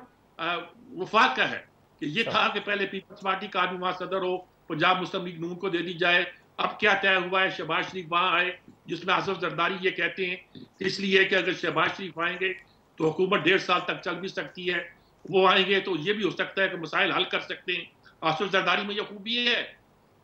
वफाक का है कि ये था कि पहले पीपल्स पार्टी का आदमी वहां सदर हो, पंजाब मुस्लिम लीग नून को दे दी जाए। अब क्या तय हुआ है, शहबाज शरीफ वहां आए, जिसमें आसफ जरदारी ये कहते हैं इसलिए कि अगर शहबाज शरीफ आएंगे तो हुकूमत 1.5 साल तक चल भी सकती है। वो आएंगे तो ये भी हो सकता है कि मसाइल हल कर सकते हैं। आसिफ जरदारी में यह खूबी है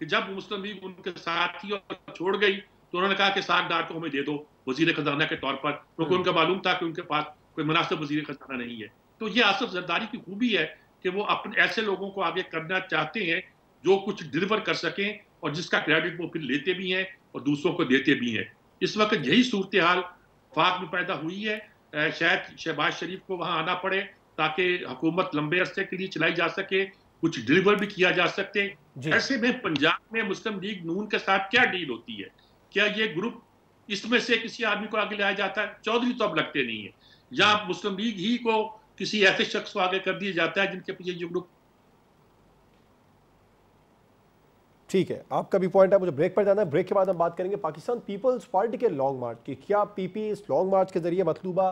कि जब मुस्लिम लीग उनके साथ थी और छोड़ गई तो उन्होंने कहा कि 60 डार को हमें दे दो वजीर खजाना के तौर पर, क्योंकि उनका मालूम था कि उनके पास कोई मुनासिब वजीर खजाना नहीं है। तो ये आसिफ जरदारी की खूबी है कि वो अपने ऐसे लोगों को आगे करना चाहते हैं जो कुछ डिलीवर कर सकें और जिसका क्रेडिट वो फिर लेते भी हैं और दूसरों को देते भी हैं। इस वक्त यही सूरत हाल वफाक में पैदा हुई है। शायद शहबाज शरीफ को वहां आना पड़े ताकि हुकूमत लंबे अरसे के लिए चलाई जा सके, कुछ डिलीवर भी किया जा सकते। ऐसे में पंजाब में मुस्लिम लीग नून के साथ क्या डील होती है? क्या ये ग्रुप इसमें से किसी आदमी को आगे लाया जाता है? चौधरी तो अब लगते नहीं है, या मुस्लिम लीग ही को किसी ऐसे शख्स को आगे कर दिया जाता है जिनके पीछे जो ग्रुप।
ठीक है, आपका भी पॉइंट है। मुझे ब्रेक पर जाना है, ब्रेक के बाद हम बात करेंगे पाकिस्तान पीपल्स पार्टी के लॉन्ग मार्च की। क्या पीपी इस लॉन्ग मार्च के जरिए मतलूबा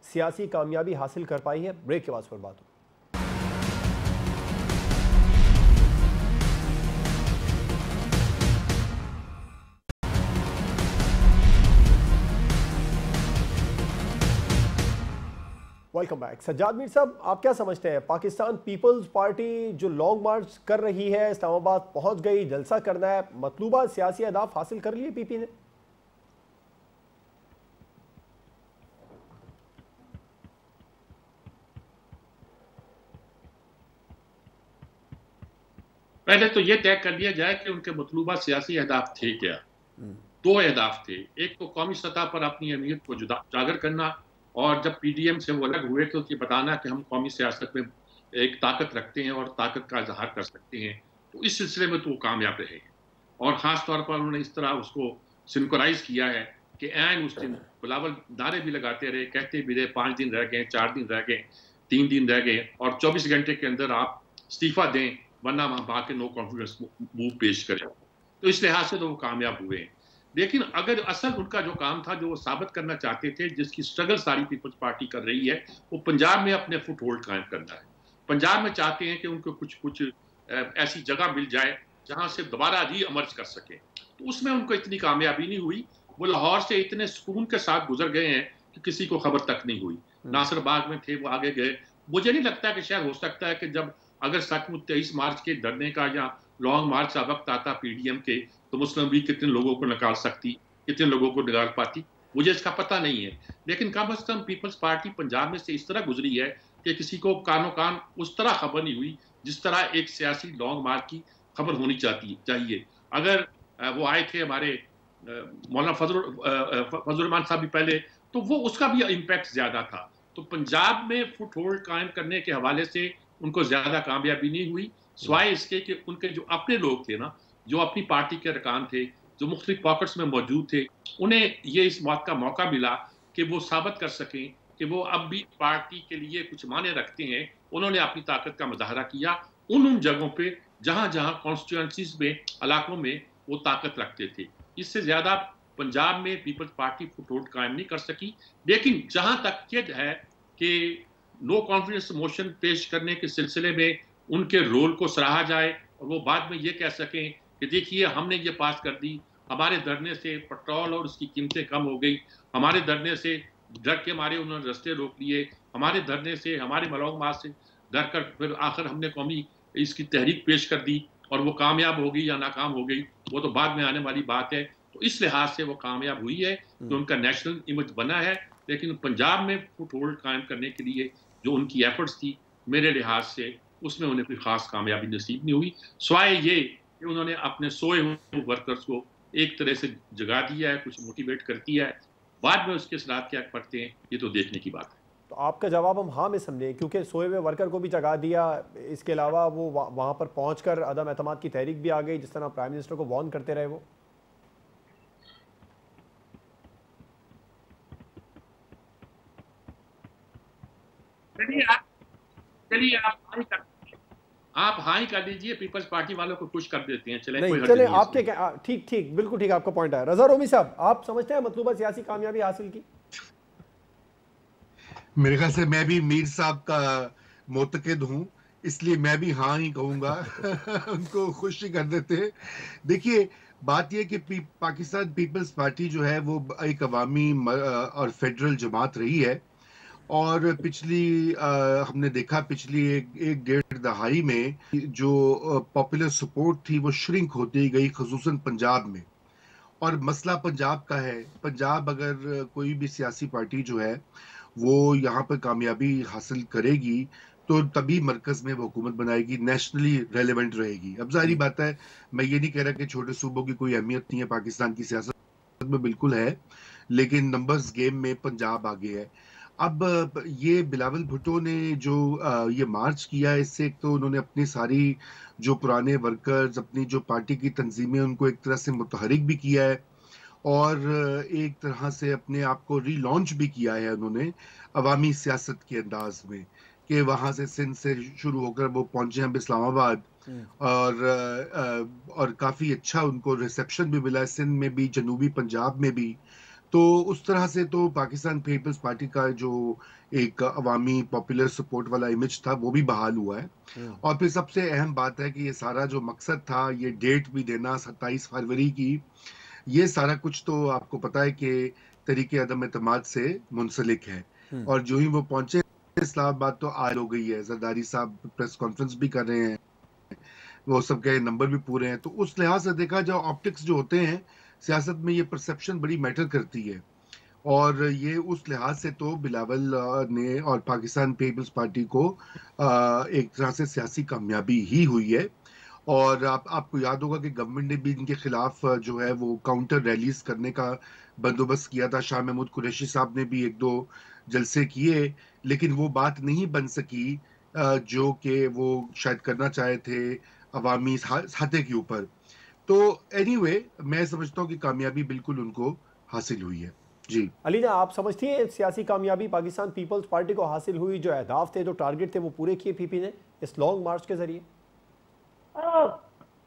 सियासी कामयाबी हासिल कर पाई है? ब्रेक के बाद पर बात हो। Welcome back. सज्जाद मीर साहब, आप क्या समझते हैं, पाकिस्तान पीपल्स पार्टी जो लॉन्ग मार्च कर रही है, इस्लामाबाद पहुंच गई, जलसा करना है, मतलूबा सियासी अहदाफ हासिल कर लिए पीपी ने?
पहले तो यह तय कर लिया जाए कि उनके मतलूबा सियासी अहदाफ थे क्या। 2 अहदाफ थे। एक तो कौमी सतह पर अपनी अहमियत को उजागर करना, और जब पीडीएम से वो अलग हुए तो ये बताना कि हम कौमी सियासत में एक ताकत रखते हैं और ताकत का इजहार कर सकते हैं। तो इस सिलसिले में तो वो कामयाब रहे हैं, और ख़ास तौर पर उन्होंने इस तरह उसको सिंक्रोनाइज किया है कि ऐन उस दिन बिलावल नारे भी लगाते रहे, कहते भी रहे 5 दिन रह गए, 4 दिन रह गए, 3 दिन रह गए, और 24 घंटे के अंदर आप इस्तीफा दें वरना हम बाकी नो कॉन्फिडेंस मूव पेश करें। तो इस लिहाज से तो वो कामयाब हुए हैं। लेकिन अगर असल उनका जो काम था, जो वो साबित करना चाहते थे, जिसकी स्ट्रगल सारी पीपल्स पार्टी कर रही है, वो पंजाब में अपने फुट होल्ड कायम करना है। पंजाब में चाहते हैं कि उनको कुछ ऐसी जगह मिल जाए जहां से दोबारा री अमर्ज कर सके। तो उसमें उनको इतनी कामयाबी नहीं हुई। वो लाहौर से इतने सुकून के साथ गुजर गए हैं कि किसी को खबर तक नहीं हुई। नासिर बाग में थे, वो आगे गए। मुझे नहीं लगता कि शायद हो सकता है कि जब अगर सचमुच 23 मार्च के धरने का या लॉन्ग मार्च का वक्त आता पीडीएम के, तो मुस्लिम लीग कितने लोगों को निकाल सकती, कितने लोगों को निकाल पाती, मुझे इसका पता नहीं है। लेकिन कम अज कम पीपल्स पार्टी पंजाब में से इस तरह गुजरी है कि किसी को कानो कान उस तरह खबर नहीं हुई जिस तरह एक सियासी लॉन्ग मार्च की खबर होनी चाहिए। अगर वो आए थे हमारे मौलाना फजल रहमान साहब भी पहले, तो वो उसका भी इम्पैक्ट ज्यादा था। तो पंजाब में फुट होल्ड कायम करने के हवाले से उनको ज्यादा कामयाबी नहीं हुई, सिवाय इसके कि उनके जो अपने लोग थे ना, जो अपनी पार्टी के अरकान थे, जो मुख्तलिफ पॉकेट्स में मौजूद थे, उन्हें ये इस बात का मौका मिला कि वो साबित कर सकें कि वो अब भी पार्टी के लिए कुछ माने रखते हैं। उन्होंने अपनी ताकत का मुजाहरा किया उन जगहों पे जहां जहां कॉन्स्टिट्यूएंसीज में, इलाकों में वो ताकत रखते थे। इससे ज्यादा पंजाब में पीपल्स पार्टी फुट होल्ड कायम नहीं कर सकी। लेकिन जहां तक ये है कि नो कॉन्फिडेंस मोशन पेश करने के सिलसिले में उनके रोल को सराहा जाए और वो बाद में ये कह सकें कि देखिए हमने ये पास कर दी, हमारे धरने से पेट्रोल और उसकी कीमतें कम हो गई, हमारे धरने से डर के मारे उन्होंने रास्ते रोक लिए, हमारे धरने से, हमारे मलौंग मास से डर कर फिर आखिर हमने कौमी इसकी तहरीक पेश कर दी और वो कामयाब हो गई या नाकाम हो गई, वो तो बाद में आने वाली बात है। तो इस लिहाज से वो कामयाब हुई है तो उनका नेशनल इमेज बना है। लेकिन पंजाब में फुट होल्ड कायम करने के लिए जो उनकी एफर्ट्स थी, मेरे लिहाज से उसमें उन्हें कोई खास कामयाबी नसीब नहीं हुई, सिवाय ये कि उन्होंने अपने सोए हुए वर्कर्स को एक तरह से जगा दिया है, कुछ मोटिवेट करती है। बाद में उसके असरात क्या पड़ते हैं ये तो देखने की बात है।
तो आपका जवाब हम हाँ में समझें, क्योंकि सोए हुए वर्कर को भी जगा दिया, इसके अलावा वो वहां पर पहुंचकर अदम एतमाद की तहरीक भी आ गई, जिस तरह प्राइम मिनिस्टर को वार्न करते रहे वो।
चलिए आप हाँ ही कर लीजिए, पीपल्स पार्टी वालों को खुश कर देते हैं।
चले आपके ठीक बिल्कुल ठीक, आपका पॉइंट है। रजा रोमी साहब, आप समझते हैं मतलूबा सियासी कामयाबी हासिल की?
मेरे ख्याल से मैं भी मीर साहब का मोतकद हूं, इसलिए मैं भी हाँ ही कहूंगा। उनको खुश ही कर देते हैं। देखिए बात यह कि पाकिस्तान पीपल्स पार्टी जो है वो एक अवामी और फेडरल जमात रही है, और पिछली हमने देखा पिछली एक डेढ़ दहाई में जो पॉपुलर सपोर्ट थी वो श्रिंक होती गई, खसूसन पंजाब में। और मसला पंजाब का है। पंजाब अगर कोई भी सियासी पार्टी जो है वो यहाँ पर कामयाबी हासिल करेगी तो तभी मरकज में वो हुकूमत बनाएगी, नेशनली रेलेवेंट रहेगी। अब जाहिर बात है, मैं ये नहीं कह रहा कि छोटे सूबों की कोई अहमियत नहीं है पाकिस्तान की सियासत में, बिल्कुल है, लेकिन नंबर्स गेम में पंजाब आगे है। अब ये बिलावल भुट्टो ने जो ये मार्च किया है, इससे एक तो उन्होंने अपनी सारी जो पुराने वर्कर्स, अपनी जो पार्टी की तंजीमें, उनको एक तरह से मुतहरिक भी किया है और एक तरह से अपने आप को रीलॉन्च भी किया है उन्होंने अवामी सियासत के अंदाज में, कि वहां से सिंध से शुरू होकर वो पहुंचे हैं इस्लामाबाद और काफी अच्छा उनको रिसेप्शन भी मिला है, सिंध में भी, जनूबी पंजाब में भी। तो उस तरह से तो पाकिस्तान पीपल्स पार्टी का जो एक अवामी पॉपुलर सपोर्ट वाला इमेज था वो भी बहाल हुआ है। और फिर सबसे अहम बात है कि ये सारा जो मकसद था, ये डेट भी देना 27 फरवरी की, ये सारा कुछ तो आपको पता है कि तरीके अदम एतमाद से मुंसलिक है। और जो ही वो पहुंचे इस्लामाबाद तो आयल हो गई है। जरदारी साहब प्रेस कॉन्फ्रेंस भी कर रहे हैं, वो सब के नंबर भी पूरे हैं। तो उस लिहाज से देखा जाए, ऑप्टिक्स जो होते हैं सियासत में, ये परसेप्शन बड़ी मैटर करती है। और ये उस लिहाज से तो बिलावल ने और पाकिस्तान पीपल्स पार्टी को एक तरह से सियासी कामयाबी ही हुई है। और आपको याद होगा कि गवर्नमेंट ने भी इनके खिलाफ जो है वो काउंटर रैलीज करने का बंदोबस्त किया था। शाह महमूद कुरैशी साहब ने भी एक दो जलसे किए, लेकिन वो बात नहीं बन सकी जो कि वो शायद करना चाहे थे अवामी सतह के ऊपर। तो एनीवे, मैं समझता हूँ कि कामयाबी बिल्कुल उनको हासिल हुई है। जी
अलीना, आप समझती हैं सियासी कामयाबी पाकिस्तान पीपल्स पार्टी को हासिल हुई? जो अहदाफ थे, जो टारगेट थे, वो पूरे किए पीपी ने इस लॉन्ग मार्च के जरिए?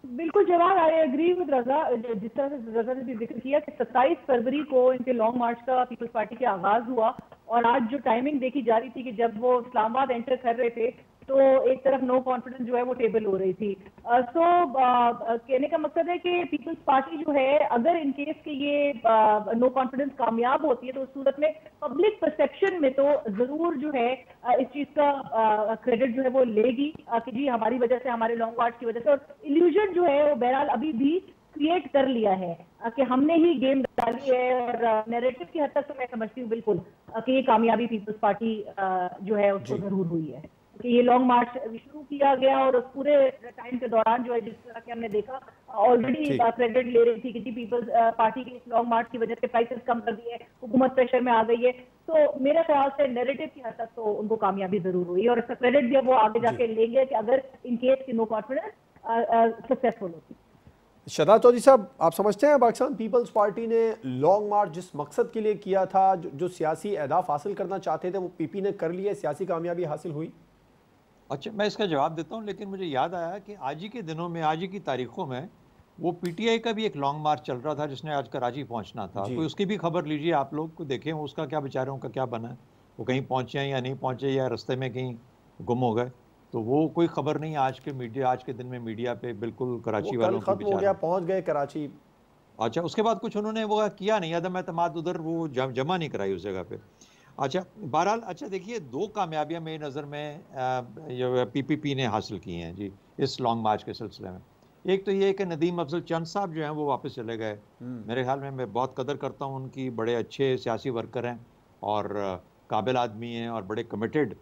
बिल्कुल जवाब, आई एग्री विद रजा। जिस तरह से रजा ने भी जिक्र किया कि 27 फरवरी को इनके लॉन्ग मार्च का पीपल्स पार्टी के आगाज हुआ, और आज जो टाइमिंग देखी जा रही थी कि जब वो इस्लामाबाद एंटर कर रहे थे तो एक तरफ नो कॉन्फिडेंस जो है वो टेबल हो रही थी। कहने का मकसद है कि पीपल्स पार्टी जो है, अगर इन केस के ये नो कॉन्फिडेंस कामयाब होती है तो उस सूरत में पब्लिक परसेप्शन में तो जरूर जो है इस चीज का क्रेडिट जो है वो लेगी कि जी हमारी वजह से, हमारे लॉन्ग मार्च की वजह से। और इल्यूजन जो है वो बहरहाल अभी भी क्रिएट कर लिया है कि हमने ही गेम डाली है। और नैरेटिव की हद तक तो मैं समझती हूँ बिल्कुल कि ये कामयाबी पीपल्स पार्टी जो है उसको जरूर हुई है कि ये लॉन्ग मार्च शुरू किया गया, और उस पूरे टाइम के दौरान जो है, जिस तरह के हमने देखा, ऑलरेडी क्रेडिट ले रही थी कि जी पीपल्स पार्टी की इस लॉन्ग मार्च की वजह से प्राइसेस कम कर दिए, हुकूमत प्रेशर में आ गई है। तो मेरे ख्याल से नैरेटिव की हद तक तो उनको कामयाबी जरूर हुई, और इसका क्रेडिट भी वो आगे जाके लेंगे कि अगर इन केस की नो कॉन्फिडेंस सक्सेसफुल होती।
शहजाद चौधरी साहब, आप समझते हैं पाकिस्तान पीपल्स पार्टी ने लॉन्ग मार्च जिस मकसद के लिए किया था, जो सियासी अहदाफ हासिल करना चाहते थे, वो पीपी ने कर लिया, सियासी कामयाबी हासिल हुई?
अच्छा, मैं इसका जवाब देता हूँ, लेकिन मुझे याद आया कि आज ही के दिनों में, आज ही की तारीखों में, वो पीटीआई का भी एक लॉन्ग मार्च चल रहा था जिसने आज कराची पहुंचना था। तो उसकी भी खबर लीजिए, आप लोग को देखें उसका क्या, बेचारों का क्या बना है, वो कहीं पहुंचे हैं या नहीं पहुंचे, या रास्ते में कहीं गुम हो गए, तो वो कोई खबर नहीं आज के मीडिया, आज के दिन में मीडिया पे बिल्कुल कराची वालों को
खत्म हो गया, पहुंच गए कराची।
अच्छा, उसके बाद कुछ उन्होंने वो किया नहीं, अदम एतमाद उधर वो जमा नहीं कराई उस जगह पे। अच्छा, बहरहाल, अच्छा देखिए, दो कामयाबियां मेरी नज़र में पीपीपी ने हासिल की हैं जी इस लॉन्ग मार्च के सिलसिले में। एक तो ये कि नदीम अफजल चंद साहब जो हैं वो वापस चले गए। मेरे ख्याल में, मैं बहुत कदर करता हूँ उनकी, बड़े अच्छे सियासी वर्कर हैं और काबिल आदमी हैं और बड़े कमिटेड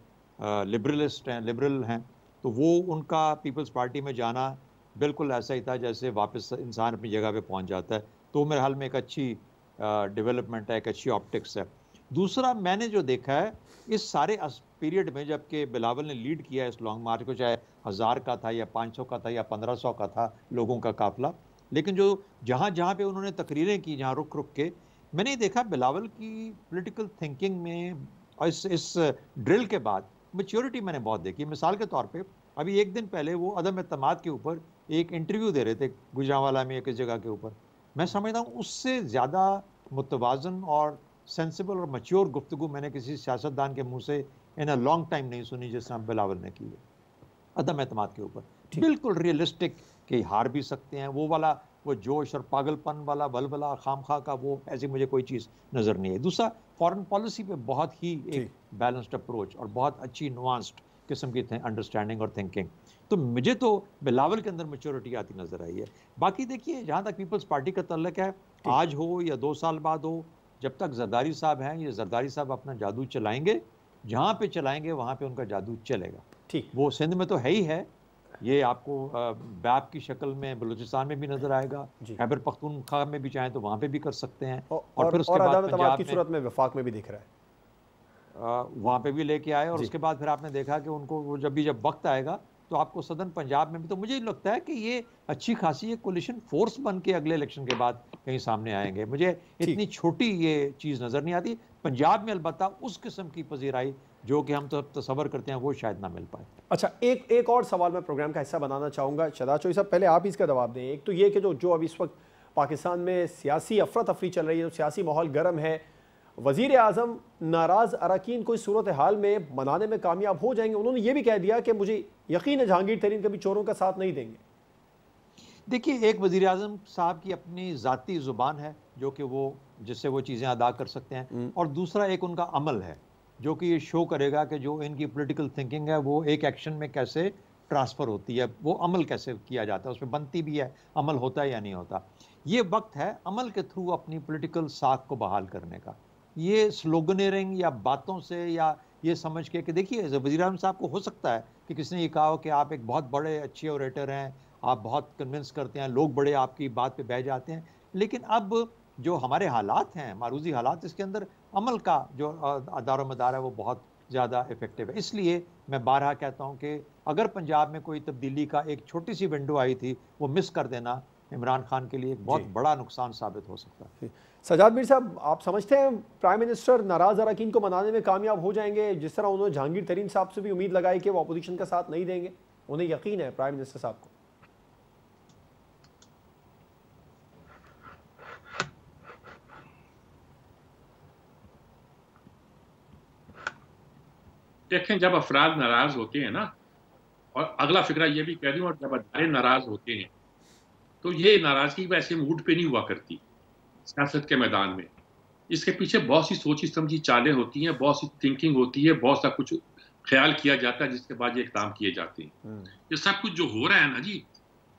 लिबरलिस्ट हैं, लिबरल हैं। तो वो उनका पीपल्स पार्टी में जाना बिल्कुल ऐसा ही था जैसे वापस इंसान अपनी जगह पे पहुंच जाता है। तो मेरे ख्याल में एक अच्छी डेवलपमेंट है, एक अच्छी ऑप्टिक्स है। दूसरा, मैंने जो देखा है इस सारे पीरियड में, जबकि बिलावल ने लीड किया इस लॉन्ग मार्च को, चाहे 1000 का था या 500 का था या 1500 का था लोगों का काफिला, लेकिन जो जहाँ जहाँ पे उन्होंने तकरीरें की, जहाँ रुक रुक के, मैंने देखा बिलावल की पॉलिटिकल थिंकिंग में और इस ड्रिल के बाद मैच्योरिटी मैंने बहुत देखी। मिसाल के तौर पे, अभी एक दिन पहले वो अदम एतमाद के ऊपर एक इंटरव्यू दे रहे थे गुजरांवाला में, एक जगह के ऊपर। मैं समझता हूँ उससे ज़्यादा मुतवाज़न और सेंसिबल और मैच्योर गुफ्तगू मैंने किसी सियासतदान के मुंह से इन अ लॉन्ग टाइम नहीं सुनी जिस तरह बिलावल ने की है अदम एतमाद के ऊपर। बिल्कुल रियलिस्टिक कि हार भी सकते हैं, वो वाला वो जोश और पागलपन वाला बलबला खामखा का वो ऐसी मुझे कोई चीज़ नज़र नहीं है। दूसरा, फॉरेन पॉलिसी पे बहुत ही एक बैलेंस्ड अप्रोच और बहुत अच्छी नुआंस्ड किस्म की अंडरस्टैंडिंग और थिंकिंग, तो मुझे तो बिलावल के अंदर मैच्योरिटी आती नज़र आई है। बाकी देखिए, जहाँ तक पीपल्स पार्टी का तल्लक है, आज हो या 2 साल बाद हो, जब तक जरदारी साहब हैं, ये जरदारी साहब अपना जादू चलाएंगे, जहाँ पे चलाएंगे वहाँ पे उनका जादू चलेगा।
ठीक,
वो सिंध में तो है ही है, ये आपको बैप की शक्ल में बलूचिस्तान में भी नजर आएगा, खैबर पख्तूनख्वा में भी चाहें तो वहाँ पे भी कर सकते हैं, और फिर उसके बाद पंजाब
की सूरत में वफाक में भी दिख रहा है,
वहाँ पे भी लेके आए। और उसके बाद फिर आपने देखा कि उनको जब वक्त आएगा तो आपको सदन पंजाब में भी, तो मुझे लगता है कि ये अच्छी खासी एक कोलिशन फोर्स बन के अगले इलेक्शन के बाद कहीं सामने आएंगे। मुझे इतनी छोटी ये चीज़ नज़र नहीं आती। पंजाब में अलबत्ता उस किस्म की पजीराई जो कि हम तो तसव्वुर करते हैं वो शायद ना मिल पाए।
अच्छा, एक और सवाल मैं प्रोग्राम का हिस्सा बनाना चाहूँगा। शहजाद चौधरी साहब, पहले आप इसका जवाब दें। एक तो ये कि जो अभी इस वक्त पाकिस्तान में सियासी अफरा तफरी चल रही है, जो सियासी माहौल गर्म है, वज़ीर आज़म नाराज़ अरकान को इस सूरत हाल में मनाने में कामयाब हो जाएंगे। उन्होंने ये भी कह दिया कि मुझे यकीन है जहांगीर तरीन कभी चोरों का साथ नहीं देंगे।
देखिए, एक वज़ीर आज़म साहब की अपनी ज़ाती ज़ुबान है जो कि वो जिससे वो चीज़ें अदा कर सकते हैं, और दूसरा एक उनका अमल है जो कि ये शो करेगा कि जो इनकी पॉलिटिकल थिंकिंग है वो एक एक्शन में कैसे ट्रांसफ़र होती है, वो अमल कैसे किया जाता है, उसमें बनती भी है, अमल होता है या नहीं होता। ये वक्त है अमल के थ्रू अपनी पॉलिटिकल साख को बहाल करने का। ये स्लोगनेरिंग या बातों से या ये समझ के कि देखिए, वज़ीर आज़म साहब को हो सकता है कि किसी ने ये कहा हो कि आप एक बहुत बड़े अच्छे ओरेटर हैं, आप बहुत कन्विंस करते हैं, लोग बड़े आपकी बात पे बह जाते हैं, लेकिन अब जो हमारे हालात हैं, मारूजी हालात, इसके अंदर अमल का जो अदार मदार है वो बहुत ज़्यादा इफेक्टिव है। इसलिए मैं बारहा कहता हूँ कि अगर पंजाब में कोई तब्दीली का एक छोटी सी विंडो आई थी, वो मिस कर देना इमरान खान के लिए एक बहुत बड़ा नुकसान साबित हो सकता है।
सजाद मीर साहब, आप समझते हैं प्राइम मिनिस्टर नाराज़ अरकान को मनाने में कामयाब हो जाएंगे, जिस तरह उन्होंने जहांगीर तरीन साहब से भी उम्मीद लगाई कि वो अपोजिशन का साथ नहीं देंगे? उन्हें यकीन है प्राइम मिनिस्टर साहब को?
देखें, जब अफराद नाराज होते हैं ना, और अगला फिक्रा ये भी कह दूं, और जब अदारे नाराज होते हैं तो ये नाराजगी वैसे मूड पे नहीं हुआ करती सियासत के मैदान में। इसके पीछे बहुत सी सोची समझी चालें होती हैं, बहुत सी थिंकिंग होती है, बहुत सा कुछ ख्याल किया जाता है जिसके बाद ये इक़दाम किए जाते हैं। ये सब कुछ जो हो रहा है ना जी,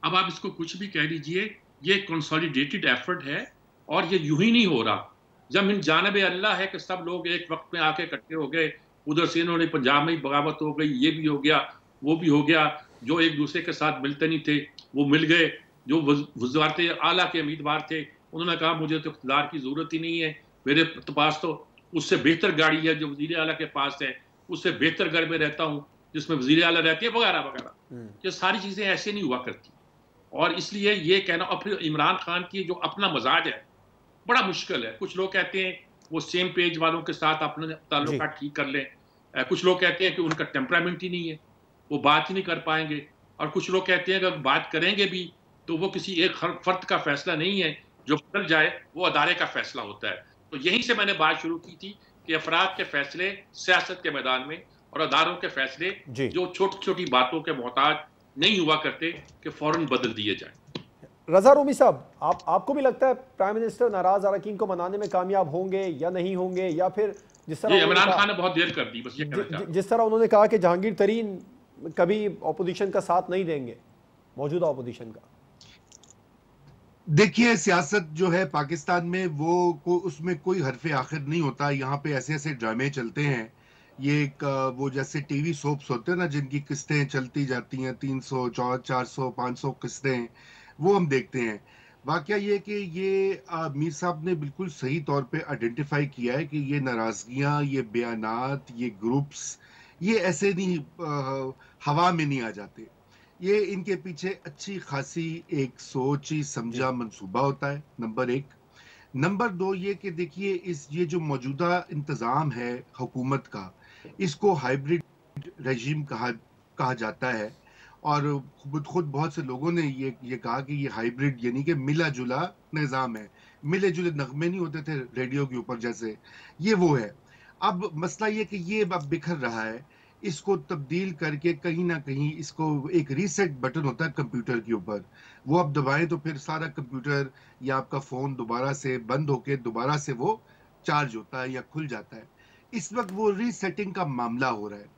अब आप इसको कुछ भी कह लीजिए, ये कंसोलिडेटेड एफर्ट है, और ये यूं ही नहीं हो रहा। जब इन जानिब अल्लाह है कि सब लोग एक वक्त में आके इकट्ठे हो गए, उधर से इन्होंने पंजाब में ही बगावत हो गई, ये भी हो गया, वो भी हो गया, जो एक दूसरे के साथ मिलते नहीं थे वो मिल गए, जो वज़ारत आला के उम्मीदवार थे उन्होंने कहा मुझे तो इक़्तिदार की ज़रूरत ही नहीं है, मेरे पास तो उससे बेहतर गाड़ी है जो वज़ीर आला के पास है, उससे बेहतर घर में रहता हूँ जिसमें वज़ीर आला रहते हैं, वगैरह वगैरह। ये सारी चीज़ें ऐसे नहीं हुआ करती, और इसलिए ये कहना, और फिर इमरान खान की जो अपना मजाज है बड़ा मुश्किल है। कुछ लोग कहते हैं वो सेम पेज वालों के साथ अपने ताल्लुकात ठीक कर लें, कुछ लोग कहते हैं कि उनका टेम्परामेंट ही नहीं है, वो बात ही नहीं कर पाएंगे, और कुछ लोग कहते हैं अगर बात करेंगे भी तो वो किसी एक फर्द का फैसला नहीं है, जो बदल जाए वो अदारे का फैसला होता है। तो यहीं से मैंने बात शुरू की थी कि अफराद के फैसले सियासत के मैदान में, और अदारों के फैसले जो छोटी छोटी बातों के मोहताज नहीं हुआ करते कि फौरन बदल दिए जाए।
रजा रूमी साहब, आपको भी लगता है प्राइम मिनिस्टर नाराज अरकान को मनाने में कामयाब होंगे या नहीं होंगे, या फिर जिस तरह
इमरान खान ने बहुत देर कर दी, बस ये कहना चाहता हूं,
जिस तरह उन्होंने कहा कि जहांगीर तरीन कभी अपोजिशन का साथ नहीं देंगे, मौजूदा अपोजिशन का?
देखिए, सियासत जो है पाकिस्तान में वो उसमें कोई हरफे आखिर नहीं होता। यहाँ पे ऐसे ऐसे ड्रामे चलते हैं, ये एक वो जैसे टीवी सोप्स होते हैं ना, जिनकी किस्तें चलती जाती हैं, 300 400 500 किस्तें, वो हम देखते हैं। वाकया ये कि ये मीर साहब ने बिल्कुल सही तौर पे आइडेंटिफाई किया है कि ये नाराजगियां, ये बयानात, ये ग्रुप्स, ये ऐसे नहीं हवा में नहीं आ जाते। ये इनके पीछे अच्छी खासी एक सोची समझा मंसूबा होता है, नंबर एक। नंबर दो ये कि देखिए, ये जो मौजूदा इंतज़ाम है हुकूमत का, इसको हाइब्रिड रेजिम कहा जाता है, और खुद बहुत से लोगों ने ये कहा कि ये हाइब्रिड यानी कि मिला जुला निज़ाम है। मिले जुले नगमे नहीं होते थे रेडियो के ऊपर जैसे, ये वो है। अब मसला ये कि ये अब बिखर रहा है, इसको तब्दील करके कहीं ना कहीं इसको एक रीसेट बटन होता है कंप्यूटर के ऊपर, वो आप दबाएं तो फिर सारा कंप्यूटर या आपका फोन दोबारा से बंद होके दोबारा से वो चार्ज होता है या खुल जाता है। इस वक्त वो रीसेटिंग का मामला हो रहा है।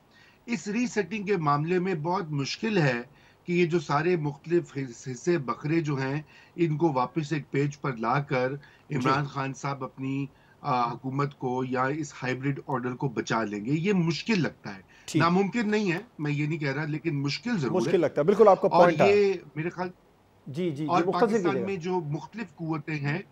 इस रीसेटिंग के मामले में बहुत मुश्किल है कि ये जो सारे मुख्तलिफ हिस्से बकरे जो हैं इनको वापस एक पेज पर लाकर इमरान खान साहब अपनी हुकूमत को या इस हाइब्रिड ऑर्डर को बचा लेंगे। ये मुश्किल लगता है, नामुमकिन नहीं है, मैं ये नहीं कह रहा, लेकिन मुश्किल जरूर
मुश्किल लगता है। बिल्कुल आपका पॉइंट
है। और ये मेरे ख्याल
जी
और पाकिस्तान में जो मुख्तलिफ कुव्वतें हैं,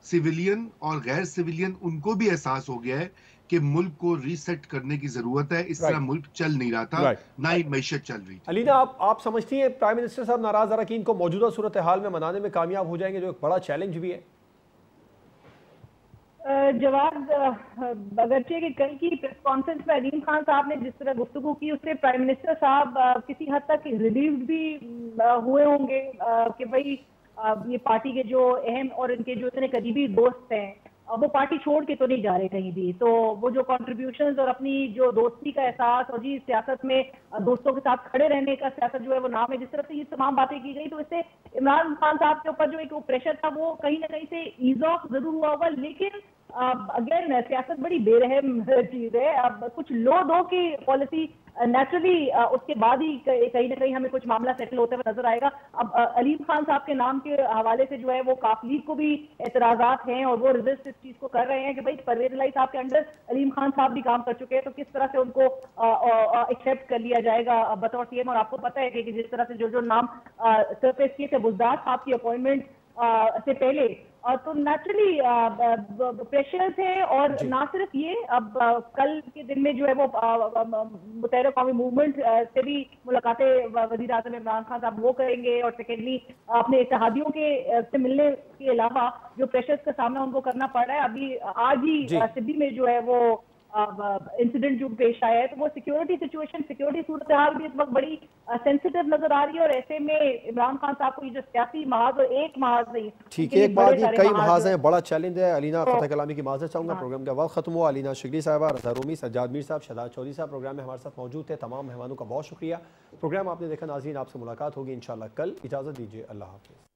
सिविलियन और गैर सिविलियन, उनको भी एहसास हो गया है कि मुल्क को रीसेट करने की जरूरत है। इस तरह मुल्क चल नहीं रहा था, ना ही मैशत चल रही थी।
अलीना, आप समझती हैं प्राइम मिनिस्टर साहब नाराज अरकान को मौजूदा सूरत हाल में मनाने में कामयाब हो जाएंगे, जो एक बड़ा चैलेंज भी है?
जवाब अगरचे कि कल की प्रेस कॉन्फ्रेंस में अलीम खान साहब ने जिस तरह गुफ्तगू की उससे प्राइम मिनिस्टर साहब किसी हद तक रिलीव्ड भी हुए होंगे कि भाई ये पार्टी के जो अहम और इनके जो इतने करीबी दोस्त हैं वो पार्टी छोड़ के तो नहीं जा रहे कहीं भी। तो वो जो कॉन्ट्रीब्यूशंस और अपनी जो दोस्ती का एहसास और जी सियासत में दोस्तों के साथ खड़े रहने का सियासत जो है वो नाम है, जिस तरह से ये तमाम बातें की गई, तो इससे इमरान खान साहब के ऊपर जो एक प्रेशर था वो कहीं ना कहीं से ईज ऑफ जरूर हुआ होगा। लेकिन अगेन सियासत बड़ी बेरहम चीज है। अब कुछ लो दो की पॉलिसी नेचुरली उसके बाद ही कहीं ना कहीं हमें कुछ मामला सेटल होते हुए नजर आएगा। अब अलीम खान साहब के नाम के हवाले से जो है वो काफ लीग को भी एतराजात हैं और वो रिजिस्ट इस चीज को कर रहे हैं कि भाई परवेज इलाही साहब के अंडर अलीम खान साहब भी काम कर चुके हैं, तो किस तरह से उनको एक्सेप्ट कर लिया जाएगा बतौर सीएम। और आपको पता है कि जिस तरह से जो नाम सरफेस किए थे बुजदार साहब की अपॉइंटमेंट से पहले, तो नेचुरली प्रेशर थे। और ना सिर्फ ये, अब कल के दिन में जो है वो मुतहरिका कौमी मूवमेंट से भी मुलाकातें वजीर आज़म इमरान खान साहब वो करेंगे। और सेकेंडली अपने इत्तेहादियों के से मिलने के अलावा जो प्रेशर्स का सामना उनको करना पड़ रहा है, अभी आज ही सिड्नी में जो है वो इंसिडेंट जो पेश आया है, तो वो सिक्योरिटी सूरत हाल भी इस वक्त बड़ी सेंसिटिव नजर आ रही है। और ऐसे में इमरान खान साहब को ये जो सियासी महाज और एक महाज नहीं,
ठीक है, एक बात नहीं कई महाज हैं, बड़ा चैलेंज है। अलीना फतेह कलामी की माजरत चाहूंगा, प्रोग्राम का वक्त खत्म हुआ। अलीना शिगरी साहबा, रज़ा रूमी, सज्जाद मीर साहब, शहजाद चौधरी साहब प्रोग्राम में हमारे साथ मौजूद थे। तमाम मेहमानों का बहुत शुक्रिया। प्रोग्राम आपने देखा, नाज़रीन आपसे मुलाकात होगी इंशाल्लाह कल। इजाज़त दीजिए, अल्लाह हाफ़िज़।